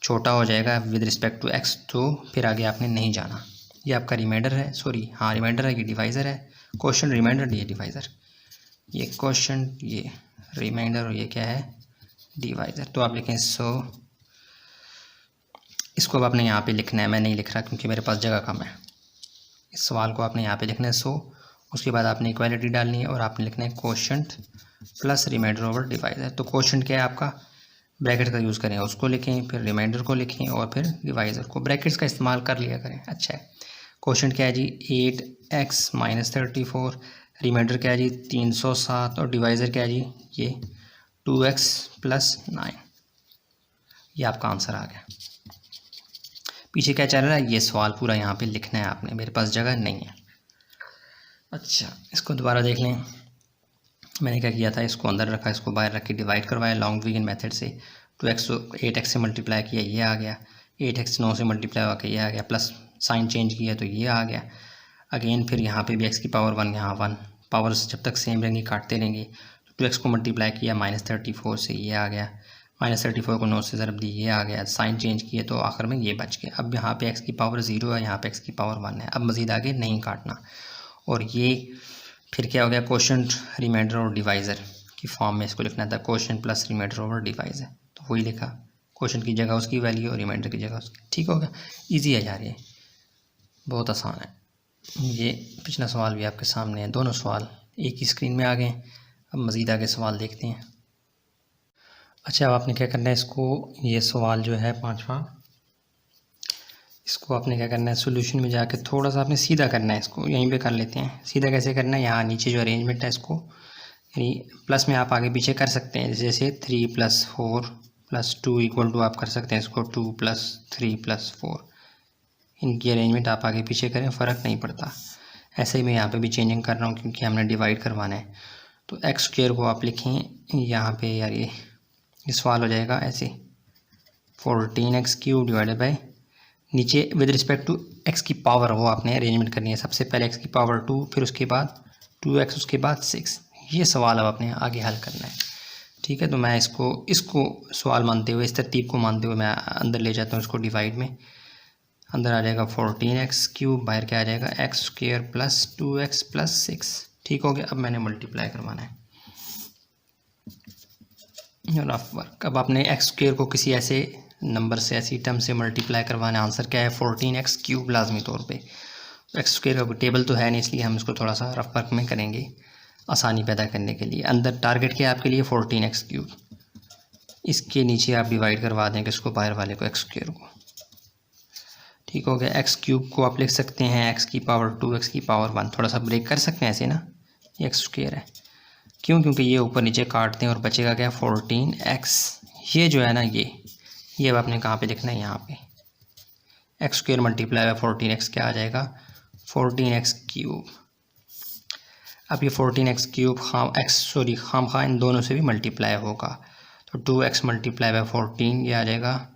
छोटा हो जाएगा विद रिस्पेक्ट टू x तो फिर आगे आपने नहीं जाना। ये आपका रिमाइंडर है, सॉरी हाँ रिमाइंडर है, ये डिवाइज़र है, क्वेश्चन रिमाइंडर, ये डिवाइज़र, ये क्वेश्चन, ये रिमाइंडर और ये क्या है डिवाइज़र। तो आप लिखें 100 इसको अब आपने यहाँ पे लिखना है, मैं नहीं लिख रहा क्योंकि मेरे पास जगह कम है। इस सवाल को आपने यहाँ पे लिखना है 100, उसके बाद आपने इक्वालिटी डालनी है और आपने लिखना है quotient plus remainder over divisor. तो कोशेंट क्या है आपका, ब्रैकेट का यूज़ करें, उसको लिखें, फिर रिमाइंडर को लिखें और फिर डिवाइज़र को, ब्रैकेट्स का इस्तेमाल कर लिया करें। अच्छा है, कोशेंट क्या है जी 8x माइनस 34, रिमाइंडर क्या है जी 307 और डिवाइज़र क्या है जी ये 2x प्लस 9। ये आपका आंसर आ गया। पीछे क्या चल रहा है, ये सवाल पूरा यहाँ पे लिखना है आपने, मेरे पास जगह नहीं है। अच्छा, इसको दोबारा देख लें। मैंने क्या किया था, इसको अंदर रखा, इसको बाहर रख के डिवाइड करवाया लॉन्ग्रेंज मेथड से। 2x 8x से मल्टीप्लाई किया, ये आ गया। 8x 9 से मल्टीप्लाई होकर ये आ गया, प्लस साइन चेंज किया तो ये आ गया। अगेन फिर यहाँ पे भी x की पावर 1, यहाँ 1, पावर्स जब तक सेम रहेंगी काटते रहेंगे। तो 2x को मल्टीप्लाई किया -34 से, ये आ गया। -34 को 9 से ज़रब दी, ये आ गया। साइन चेंज किए तो आखिर में ये बच गया। अब यहाँ पे x की पावर 0 है, यहाँ पे x की पावर 1 है। अब मज़ीद आगे नहीं काटना। और ये फिर क्या हो गया, कोशेंट रिमाइंडर और डिवाइज़र की फॉर्म में इसको लिखना था, quotient plus remainder over divisor. तो वही लिखा, कोशेंट की जगह उसकी वैल्यू और रिमाइंडर की जगह उसकी। ठीक हो गया, ईजी है यार, ये बहुत आसान है। ये पिछला सवाल भी आपके सामने है, दोनों सवाल एक ही स्क्रीन में आ गए। अब मज़ीद आगे सवाल देखते हैं। अच्छा, अब आपने क्या करना है, इसको ये सवाल जो है 5वां, इसको आपने क्या करना है, सोल्यूशन में जाके थोड़ा सा आपने सीधा करना है। इसको यहीं पे कर लेते हैं। सीधा कैसे करना है, यहाँ नीचे जो अरेंजमेंट है इसको, यानी प्लस में आप आगे पीछे कर सकते हैं। जैसे 3 + 4 + 2 = आप कर सकते हैं इसको 2 + 3 + 4। इनकी अरेंजमेंट आप आगे पीछे करें, फ़र्क नहीं पड़ता। ऐसे ही मैं यहाँ पे भी चेंजिंग कर रहा हूँ क्योंकि हमने डिवाइड करवाना है। तो x² को आप लिखें यहाँ पे, यार ये सवाल हो जाएगा ऐसे 14x³ डिवाइडेड बाई, नीचे विद रिस्पेक्ट टू x की पावर वो आपने अरेंजमेंट करनी है। सबसे पहले x की पावर 2, फिर उसके बाद 2x, उसके बाद 6। ये सवाल अब आपने आगे हल करना है। ठीक है, तो मैं इसको सवाल मानते हुए, इस तरतीब को मानते हुए मैं अंदर ले जाता हूँ इसको डिवाइड में। अंदर आ जाएगा 14x³, बाहर क्या आ जाएगा x² + 2x + 6। ठीक हो गया। अब मैंने मल्टीप्लाई करवाना है, रफ वर्क। अब आपने x² को किसी ऐसे नंबर से, ऐसी टर्म से मल्टीप्लाई करवाना है। आंसर क्या है 14x³ लाजमी तौर पे। x² का टेबल तो है नहीं, इसलिए हम इसको थोड़ा सा रफ वर्क में करेंगे आसानी पैदा करने के लिए। अंदर टारगेट क्या है आपके लिए 14x³। इसके नीचे आप डिवाइड करवा देंगे इसको, बाहर वाले को x² को। ठीक हो गया। x³ को आप लिख सकते हैं x की पावर 2, x की पावर 1। थोड़ा सा ब्रेक कर सकते हैं ऐसे ना, ये x² है। क्यों, क्योंकि ये ऊपर नीचे काटते हैं और बचेगा क्या 14x। ये जो है ना, ये अब आपने कहाँ पे लिखना है, यहाँ पे x² मल्टीप्लाई बाय 14x क्या आ जाएगा 14x³। अब ये 14x³ खाम इन दोनों से भी मल्टीप्लाई होगा। तो 2x मल्टीप्लाई बाय 14 ये आ जाएगा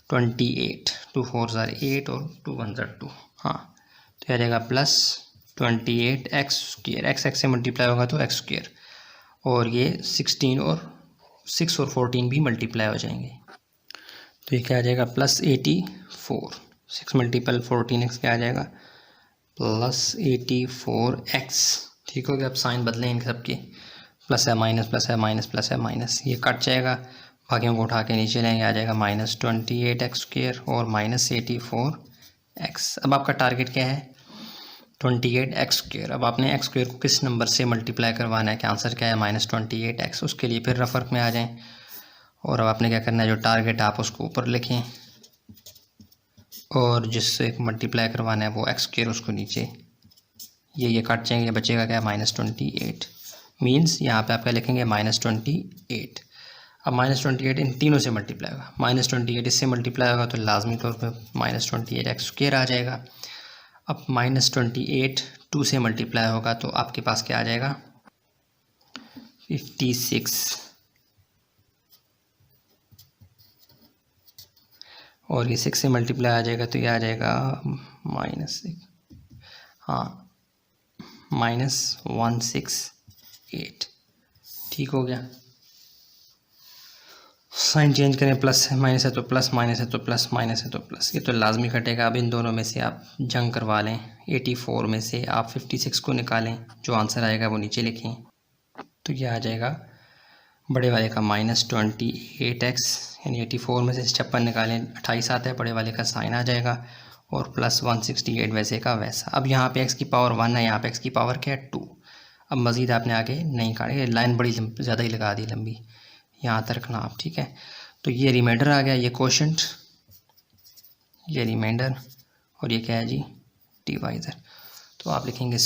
28। 2 4 ज़ार 8 और 2 1 ज़ार 2। हाँ, तो आ जाएगा प्लस 28x²। x से मल्टीप्लाई होगा तो x², और ये 16 और 6 और 14 भी मल्टीप्लाई हो जाएंगे। तो ये क्या आ जाएगा +84। 6 × 14x क्या आ जाएगा +84x। ठीक हो गया। अब साइन बदलें इन सब के, प्लस है माइनस, प्लस है माइनस, प्लस है माइनस, ये कट जाएगा। बाकियों को उठा के नीचे लेंगे, आ जाएगा -28x² और -84x। अब आपका टारगेट क्या है 28x²। अब आपने x² को किस नंबर से मल्टीप्लाई करवाना है, कि आंसर क्या है -28x। उसके लिए फिर रफ वर्क में आ जाएं और अब आपने क्या करना है, जो टारगेट आप उसको ऊपर लिखें और जिससे मल्टीप्लाई करवाना है वो x² उसको नीचे। ये कट जाएंगे, बचेगा क्या -28। मीन्स यहाँ पे आप क्या लिखेंगे -28। अब -28 इन तीनों से मल्टीप्लाई होगा। -28 इससे मल्टीप्लाई होगा तो लाजमी तौर पे -28x² आ जाएगा। अब -28 2 से मल्टीप्लाई होगा तो आपके पास क्या आ जाएगा 56, और ये 6 से मल्टीप्लाई आ जाएगा तो ये आ जाएगा -6, हाँ -168। ठीक हो गया। साइन चेंज करें, प्लस है माइनस है तो प्लस, माइनस है तो प्लस, माइनस है तो प्लस, ये तो लाजमी कटेगा। अब इन दोनों में से आप जंग करवा लें। 84 में से आप 56 को निकालें, जो आंसर आएगा वो नीचे लिखें। तो ये आ जाएगा बड़े वाले का -28x यानी 84 में से 56 निकालें 28 आता है, बड़े वाले का साइन आ जाएगा और प्लस 168 वैसे का वैसा। अब यहाँ पे x की पावर 1 है, यहाँ पे x की पावर क्या है 2। अब मज़ीद आपने आगे नहीं काटे, लाइन बड़ी ज़्यादा ही लगा दी लंबी, यहाँ तक रखना आप, ठीक है। तो ये रिमाइंडर आ गया, ये कोशेंट, ये रिमाइंडर और ये क्या है जी डिवाइज़र। तो आप लिखेंगे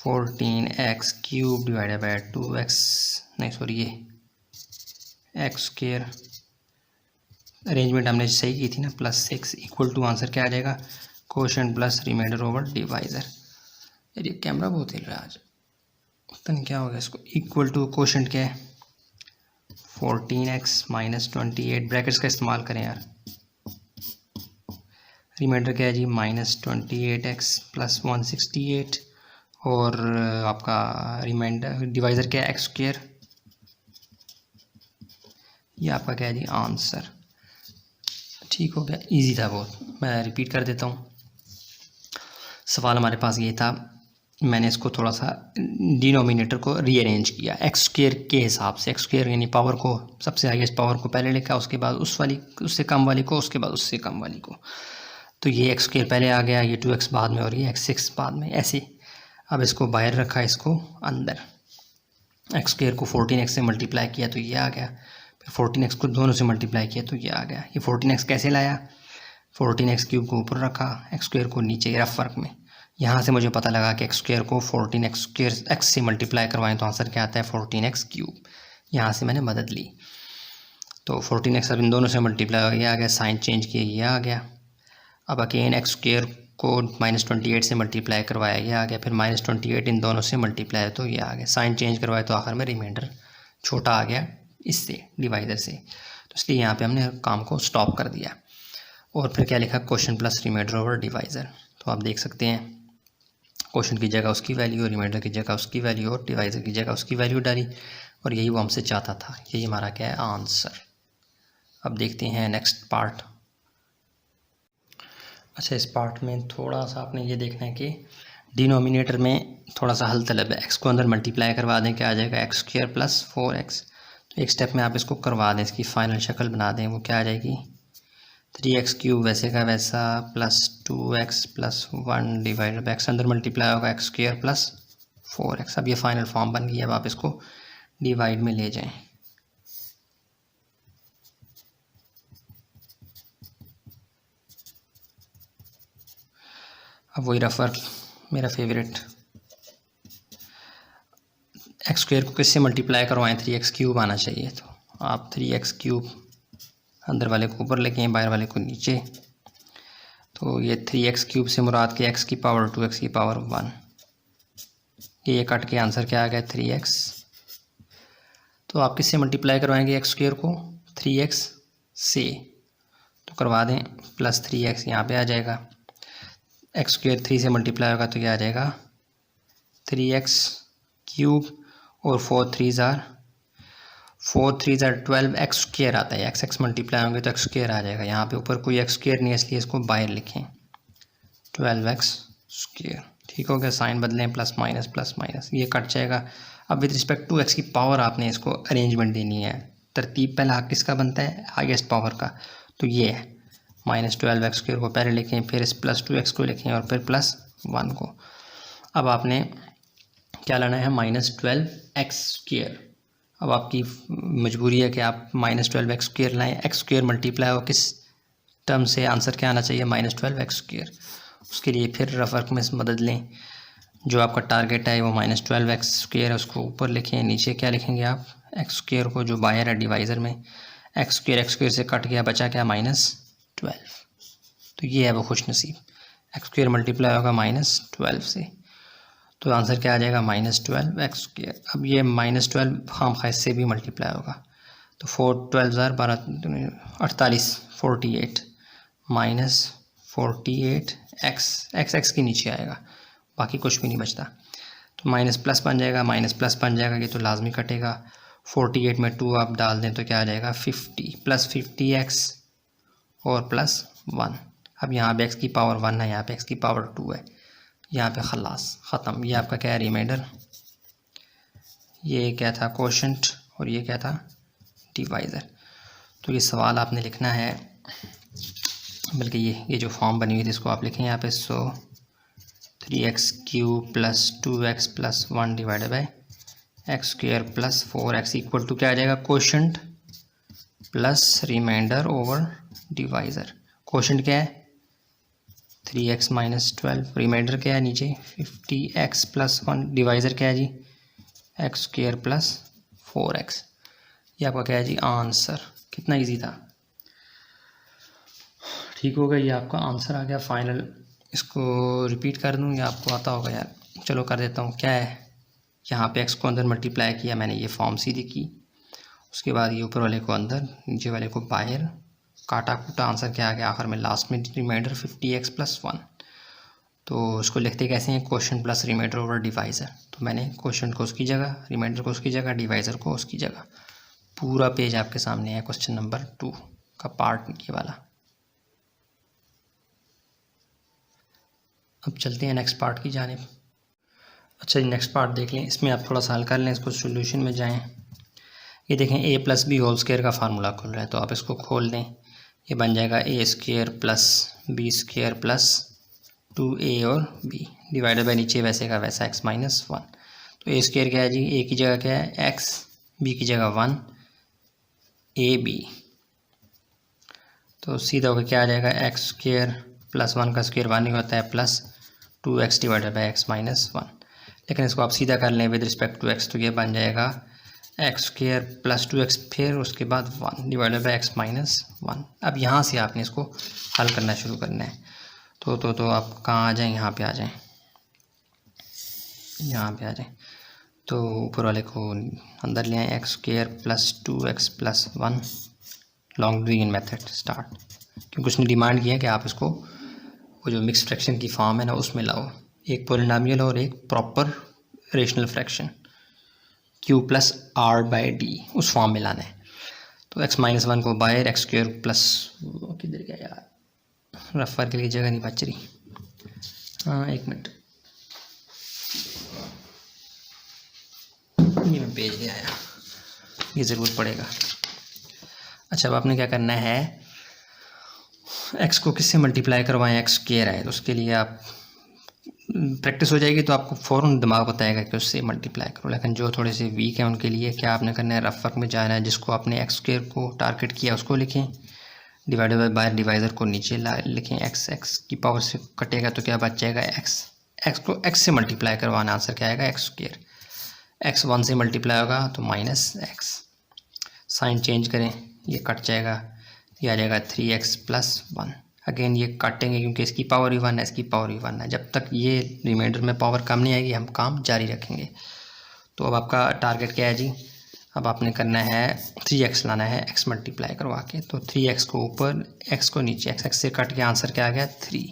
14x cube divided by 2x, नहीं सॉरी ये x स्क्वायर, अरेंजमेंट हमने सही की थी ना, +6 इक्वल टू आंसर क्या आ जाएगा quotient plus remainder over divisor. यार ये कैमरा बहुत हिल रहा है आज, पता नहीं क्या हो गया इसको। इक्वल टू कोशेंट क्या है 14x माइनस 28, ब्रैकेट्स का इस्तेमाल करें यार। रिमाइंडर क्या है जी -28x प्लस 168 और आपका रिमाइंडर डिवाइज़र क्या है x स्क्वायर। ये आपका क्या है जी आंसर। ठीक हो गया, इजी था बहुत। मैं रिपीट कर देता हूँ। सवाल हमारे पास ये था, मैंने इसको थोड़ा सा डिनोमिनेटर को रीअरेंज किया x स्क्वायर के हिसाब से। x स्क्वायर यानी पावर को, सबसे हाईएस्ट पावर को पहले लिखा, उसके बाद उस वाली उससे कम वाली को, उसके बाद उससे कम वाली को। तो ये x स्क्वायर पहले आ गया, ये 2x बाद में और ये x6 बाद में, ऐसे। अब इसको बाहर रखा, इसको अंदर। x स्क्वायर को 14x से मल्टीप्लाई किया तो ये आ गया, फिर 14x को दोनों से मल्टीप्लाई किया तो ये आ गया। ये 14x कैसे लाया, 14x क्यूब को ऊपर रखा, x स्क्वायर को नीचे, रफ वर्क में। यहाँ से मुझे पता लगा कि x स्क्वायर को 14x स्क्वायर x से मल्टीप्लाई करवाएं तो आंसर क्या आता है 14x क्यूब। यहाँ से मैंने मदद ली। तो 14x अब इन दोनों से मल्टीप्लाई हो गया, आ गया, साइन चेंज किया, ये आ गया। अब अगेन x स्क्वायर को -28 से मल्टीप्लाई करवाया, ये आ गया, फिर -28 इन दोनों से मल्टीप्लाई तो ये आ गया, साइन चेंज करवाया तो आखिर में रिमाइंडर छोटा आ गया इससे, डिवाइडर से। तो इसलिए यहाँ पे हमने काम को स्टॉप कर दिया और फिर क्या लिखा question plus remainder over divisor. तो आप देख सकते हैं क्वेश्चन की जगह उसकी वैल्यू, रिमाइंडर की जगह उसकी वैल्यू और डिवाइज़र की जगह उसकी वैल्यू डाली और यही वो हमसे चाहता था। यही हमारा क्या है आंसर। अब देखते हैं नेक्स्ट पार्ट। अच्छा, इस पार्ट में थोड़ा सा आपने ये देखना है कि डिनोमिनेटर में थोड़ा सा हल तलब है। x को अंदर मल्टीप्लाई करवा दें, क्या आ जाएगा x स्क्वायर प्लस 4x। तो एक स्टेप में आप इसको करवा दें, इसकी फाइनल शक्ल बना दें, वो क्या आ जाएगी 3x क्यूब वैसे का वैसा plus 2x plus 1 divided by x अंदर मल्टीप्लाई होगा x स्क्वायर प्लस 4x। अब ये फाइनल फॉर्म बन गई। अब आप इसको डिवाइड में ले जाएं। अब वही रफ वर्क मेरा फेवरेट, x स्क्वायर को किससे मल्टीप्लाई करवाएं 3x क्यूब आना चाहिए। तो आप 3x क्यूब अंदर वाले को ऊपर लेके, बाहर वाले को नीचे। तो ये 3x क्यूब से मुराद के x की पावर 2x की पावर 1, ये कट के आंसर क्या आ गया 3x। तो आप किससे मल्टीप्लाई करवाएंगे x स्क्वायर को 3x से, तो करवा दें प्लस 3x यहाँ पे आ जाएगा। x स्क्वायर 3 से मल्टीप्लाई होगा तो क्या आ जाएगा 3x क्यूब और 4 3 ज़ार 12 x स्क्वायर आता है। x मल्टीप्लाई होंगे तो x स्क्वायर आ जाएगा। यहाँ पे ऊपर कोई x स्क्वायर नहीं है इसलिए इसको बाहर लिखें 12x स्क्वायर। ठीक हो गया, साइन बदलें प्लस माइनस ये कट जाएगा। अब विद रिस्पेक्ट टू x की पावर आपने इसको अरेंजमेंट देनी है। तरतीब पहला किसका बनता है हाईएस्ट पावर का, तो ये है -12x स्क्वायर को पहले लिखें, फिर इस प्लस 2x को लिखें और फिर +1 को। अब आपने क्या लाना है -12x स्क्वायर। अब आपकी मजबूरी है कि आप -12x स्क्वायर लाएँ। x स्क्वायर मल्टीप्लाई हो किस टर्म से, आंसर क्या आना चाहिए -12x स्क्वायर। उसके लिए फिर रफ वर्क में मदद लें। जो आपका टारगेट है वो -12x स्क्वायर है, उसको ऊपर लिखें, नीचे क्या लिखेंगे आप x स्क्वायर को जो बाहर है डिवाइज़र में, x स्क्वायर से कट गया, बचा क्या -12। तो ये है वो खुश नसीब, x स्क्वायर मल्टीप्लाई होगा -12 से, तो आंसर क्या आ जाएगा -12x स्क्वायर। अब ये -12 खाम खा से भी मल्टीप्लाई होगा तो 4 12 48 48 -48 x की नीचे आएगा, बाकी कुछ भी नहीं बचता। तो माइनस प्लस बन जाएगा, ये तो लाजमी कटेगा। 48 में 2 आप डाल दें तो क्या आ जाएगा 50 प्लस 50x और +1। अब यहाँ पे x की पावर 1 है, यहाँ पे x की पावर 2 है, यहाँ पे खलास ख़त्म। ये आपका क्या है रिमाइंडर, ये क्या था कोशेंट और ये क्या था डिवाइज़र। तो ये सवाल आपने लिखना है, बल्कि ये जो फॉर्म बनी हुई थी इसको आप लिखें यहाँ पे। So 3x³ + 2x + 1 divided by x² + 4x equal to क्या आ जाएगा quotient plus remainder over divisor. Quotient क्या है 3x - 12, रिमाइंडर क्या है नीचे 50x + 1, डिवाइज़र क्या है जी x² + 4x। ये आपका क्या है जी आंसर। कितना इजी था, ठीक होगा, ये आपका आंसर आ गया फाइनल। इसको रिपीट कर दूँ या आपको आता होगा यार, चलो कर देता हूँ। क्या है यहाँ पे x को अंदर मल्टीप्लाई किया मैंने, ये फॉर्म सीधी की, उसके बाद ये ऊपर वाले को अंदर नीचे वाले को बाहर, काटा कूटा, आंसर क्या आ गया आखिर में लास्ट में रिमाइंडर 50x + 1। तो उसको लिखते कैसे हैं question plus remainder over divisor. तो मैंने क्वेश्चन को उसकी जगह, रिमाइंडर को उसकी जगह, डिवाइज़र को उसकी जगह। पूरा पेज आपके सामने है क्वेश्चन नंबर 2 का पार्ट ये वाला। अब चलते हैं नेक्स्ट पार्ट की जानिब। अच्छा जी नेक्स्ट पार्ट देख लें, इसमें आप थोड़ा सा हल कर लें, इसको सोल्यूशन में जाएं। ये देखें a + b² का फार्मूला खुल रहा है, तो आप इसको खोल दें, ये बन जाएगा a² + b² + 2a और b डिवाइडेड बाई नीचे वैसे का वैसा x - 1। तो a² क्या है जी, a की जगह क्या है x, b की जगह 1, ab। तो सीधा होकर क्या आ जाएगा x² + 1 का स्क्वायर 1 ही होता है plus 2x divided by x - 1। लेकिन इसको आप सीधा कर लें विद रिस्पेक्ट टू x, तो ये बन जाएगा x² + 2x फिर उसके बाद 1 डिवाइडेड बाई x - 1। अब यहाँ से आपने इसको हल करना शुरू करना है। तो आप कहाँ आ जाएं, यहाँ पे आ जाएं, यहाँ पे आ जाएं। तो ऊपर वाले को अंदर ले आए, x² + 2x + 1 long division method start, क्योंकि उसने डिमांड किया कि आप इसको वो जो मिक्स फ्रैक्शन की फॉर्म है ना उसमें लाओ, एक पॉलिनॉमियल और एक proper rational fraction q + r/d उस फॉर्म में लाना है। तो x - 1 को बाहर, x² प्लस किधर गया यार, रफर के लिए जगह नहीं बच रही, हाँ एक मिनट, ये मैं पेज ले आया, ये ज़रूरत पड़ेगा। अच्छा अब आपने क्या करना है, x को किससे मल्टीप्लाई करवाएं, x² है तो उसके लिए आप प्रैक्टिस हो जाएगी तो आपको फ़ौरन दिमाग बताएगा कि उससे मल्टीप्लाई करो। लेकिन जो थोड़े से वीक हैं उनके लिए क्या आपने करना है, रफ वर्क में जाना है, जिसको आपने x² को टारगेट किया उसको लिखें, डिवाइडेड बाय बाहर डिवाइज़र को नीचे लिखें, x की पावर से कटेगा तो क्या बच जाएगा x को x से मल्टीप्लाई करवाना, आंसर क्या आएगा x²। x 1 से मल्टीप्लाई होगा तो -x, साइन चेंज करें ये कट जाएगा, ये आ जाएगा 3x + 1। अगेन ये काटेंगे क्योंकि इसकी पावर ही 1 है, इसकी पावर ही 1 है, जब तक ये रिमाइंडर में पावर कम नहीं आएगी हम काम जारी रखेंगे। तो अब आपका टारगेट क्या है जी, अब आपने करना है 3x लाना है x मल्टीप्लाई करवा के। तो 3x को ऊपर, x को नीचे, x से कट के आंसर क्या आ गया 3।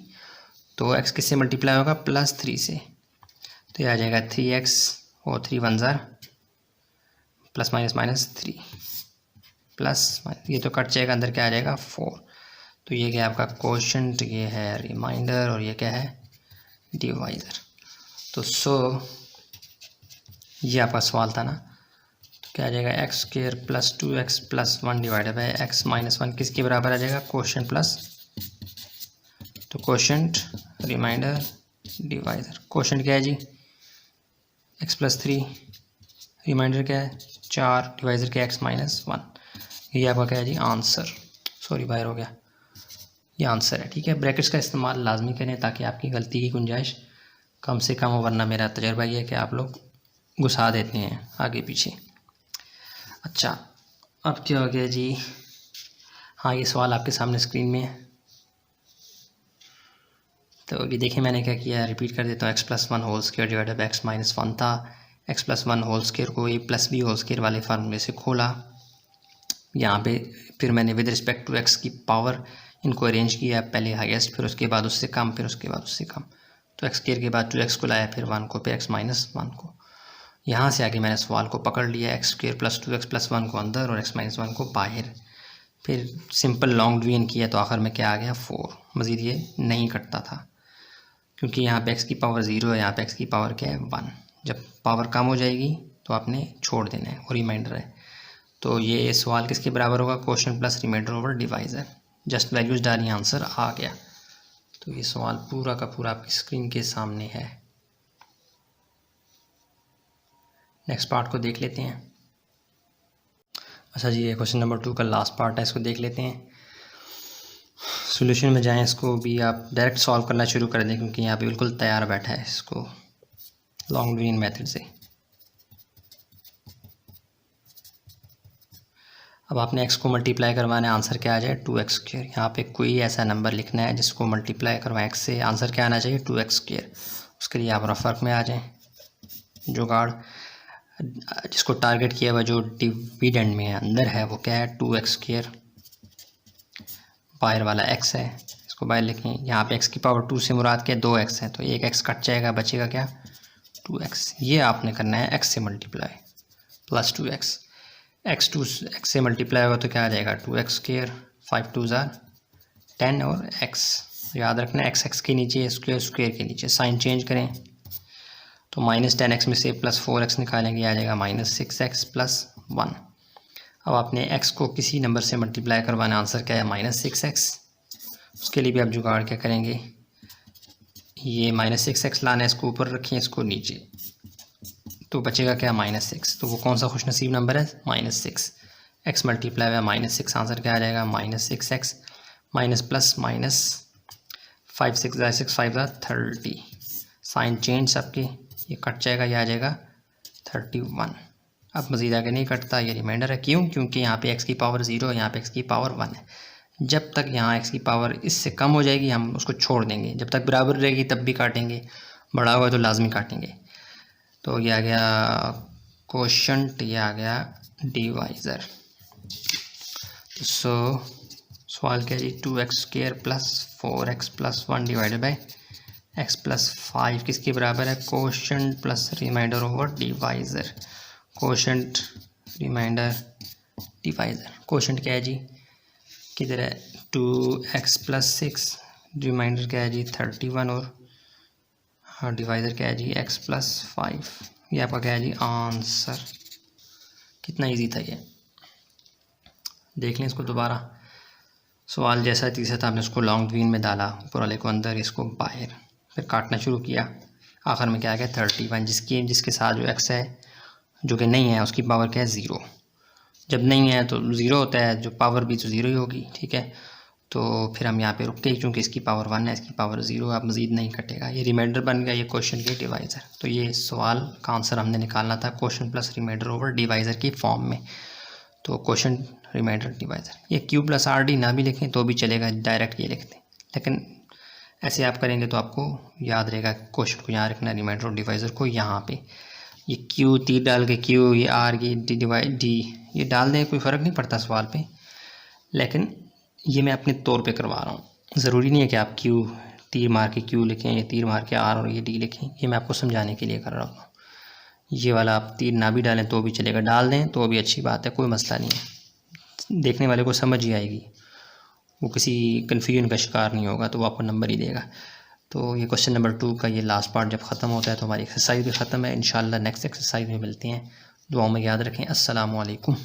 तो x किससे मल्टीप्लाई होगा +3 से, तो ये आ जाएगा 3x और 3 1 ज़ार ±-3 प्लस, ये तो कट जाएगा, अंदर क्या आ जाएगा 4। तो ये क्या आपका क्वोशंट, ये है रिमाइंडर और ये क्या है डिवाइज़र। तो ये आपका सवाल था ना, तो क्या आ जाएगा x² + 2x + 1 divided by x - 1 किसके बराबर आ जाएगा क्वोशंट प्लस, तो क्वोशंट रिमाइंडर डिवाइज़र। क्वोशंट क्या है जी x + 3, रिमाइंडर क्या है 4, डिवाइज़र क्या है x - 1। ये आपका क्या है जी आंसर, सॉरी बाहर हो गया, ये आंसर है। ठीक है, ब्रैकेट्स का इस्तेमाल लाजमी करें ताकि आपकी गलती की गुंजाइश कम से कम हो, वरना मेरा तजर्बा ये है कि आप लोग घुसा देते हैं आगे पीछे। अच्छा अब क्या हो गया जी, हाँ ये सवाल आपके सामने स्क्रीन में है, तो ये देखिए मैंने क्या किया, रिपीट कर देता हूँ। x + 1 whole square divided by x - 1 था, x + 1 होल स्क्वायर को a + b होल स्क्वायर वाले फार्मूले से खोला, यहाँ पे फिर मैंने विद रिस्पेक्ट टू x की पावर इनको अरेंज किया, पहले हाईएस्ट फिर उसके बाद उससे कम फिर उसके बाद उससे कम, तो x² के बाद 2x को लाया, फिर 1 को, फिर x - 1 को। यहाँ से आगे मैंने सवाल को पकड़ लिया, x² + 2x + 1 को अंदर और x - 1 को बाहर, फिर सिंपल लॉन्ग डिवीजन किया तो आखिर में क्या आ गया 4। मज़ीद ये नहीं कटता था क्योंकि यहाँ पे x की पावर 0 है, यहाँ पे x की पावर क्या है 1। जब पावर कम हो जाएगी तो आपने छोड़ देना है, वो रिमाइंडर है। तो ये सवाल किसके बराबर होगा, question plus remainder over divisor. Just values डाली, आंसर आ गया। तो ये सवाल पूरा का पूरा आपकी स्क्रीन के सामने है। नेक्स्ट पार्ट को देख लेते हैं। अच्छा जी, ये क्वेश्चन नंबर 2 का लास्ट पार्ट है, इसको देख लेते हैं। सॉल्यूशन में जाएं, इसको भी आप डायरेक्ट सॉल्व करना शुरू कर दें क्योंकि यहाँ पे बिल्कुल तैयार बैठा है इसको लॉन्ग डिवीजन मेथड से। अब आपने x को मल्टीप्लाई करवाना है, आंसर क्या आ जाए 2x²। यहाँ पे कोई ऐसा नंबर लिखना है जिसको मल्टीप्लाई करवाएं x से, आंसर क्या आना चाहिए 2x²। उसके लिए आप रफ वर्क में आ जाएं, जुगाड़ जिसको टारगेट किया हुआ जो डिविडेंड में है अंदर है वो क्या है 2x²। बाहर वाला x है, इसको बाहर लिखें। यहाँ पे x की पावर 2 से मुराद क्या 2x है, तो एक x कट जाएगा, बचेगा क्या 2x। ये आपने करना है x से मल्टीप्लाई प्लस 2x। x से मल्टीप्लाई होगा तो क्या आ जाएगा 2x²। 5 2 ज़ा 10 और x याद रखना, x के नीचे स्क्वेयर के नीचे साइन चेंज करें तो -10x में से +4x निकालेंगे, आ जाएगा -6x + 1। अब आपने x को किसी नंबर से मल्टीप्लाई करवाना, आंसर क्या है -6x। उसके लिए भी आप जुगाड़ क्या करेंगे, ये -6x लाना है, इसको ऊपर रखिए, इसको नीचे, तो बचेगा क्या -6। तो वो कौन सा खुशनसीब नंबर है -6। x मल्टीप्लाई हुआ -6, आंसर क्या आ जाएगा -6x माइनस प्लस माइनस 5 6 ज़ा 6 5 ज़ा 30। साइन चेंज सबके, ये कट जाएगा, ये आ जाएगा 31। अब मज़ीद आगे नहीं कटता, ये रिमाइंडर है। क्यों? क्योंकि यहाँ पे x की पावर 0 है, यहाँ पे x की पावर 1 है। जब तक यहाँ x की पावर इससे कम हो जाएगी हम उसको छोड़ देंगे, जब तक बराबर रहेगी तब भी काटेंगे, बड़ा हुआ तो लाजमी काटेंगे। तो ये आ गया कोशंट, ये आ गया डिवाइज़र। सवाल क्या जी 2x² + 4x + 1 divided by x + 5 किसके बराबर है, quotient plus remainder over divisor. Quotient remainder divisor, quotient क्या है जी, किधर है 2x + 6, रिमाइंडर क्या है जी 31 और हाँ डिवाइज़र क्या है जी x + 5। ये आपका क्या है जी आंसर। कितना इजी था ये, देख लें इसको दोबारा। सवाल जैसा तीसरा था, आपने उसको लॉन्ग डिवीजन में डाला, ऊपर वाले को अंदर, इसको बाहर, फिर काटना शुरू किया, आखिर में क्या आ गया 31। जिसके साथ जो x है जो कि नहीं है उसकी पावर क्या है 0। जब नहीं है तो 0 होता है, जो पावर भी तो 0 ही होगी, ठीक है। तो फिर हम यहाँ पे रुक गए क्योंकि इसकी पावर 1 है, इसकी पावर 0, अब मज़ीद नहीं कटेगा, ये रिमाइंडर बन गया, ये क्वेश्चन के डिवाइज़र। तो ये सवाल का आंसर हमने निकालना था question plus remainder over divisor की फॉर्म में। तो क्वेश्चन रिमाइंडर डिवाइज़र, ये Q + RD ना भी लिखें तो भी चलेगा, डायरेक्ट ये लिखते हैं, लेकिन ऐसे आप करेंगे तो आपको याद रहेगा। क्वेश्चन को यहाँ रखना, रिमाइंडर और डिवाइज़र को यहाँ पे, ये Q तीर डाल के Q, ये R, ये D ये डाल दें, कोई फ़र्क नहीं पड़ता सवाल पे, लेकिन ये मैं अपने तौर पे करवा रहा हूँ। ज़रूरी नहीं है कि आप Q तीर मार के Q लिखें या तीर मार के R और ये D लिखें, ये मैं आपको समझाने के लिए कर रहा हूँ। ये वाला आप तीर ना भी डालें तो भी चलेगा, डाल दें तो भी अच्छी बात है, कोई मसला नहीं है, देखने वाले को समझ ही आएगी, वो किसी कन्फ्यूजन का शिकार नहीं होगा, तो वो आपको नंबर ही देगा। तो ये क्वेश्चन नंबर 2 का ये लास्ट पार्ट जब ख़त्म होता है तो हमारी एक्सरसाइज भी ख़त्म है। इंशाल्लाह नेक्स्ट एक्सरसाइज में मिलते हैं, दुआओं में याद रखें। अस्सलामु अलैकुम।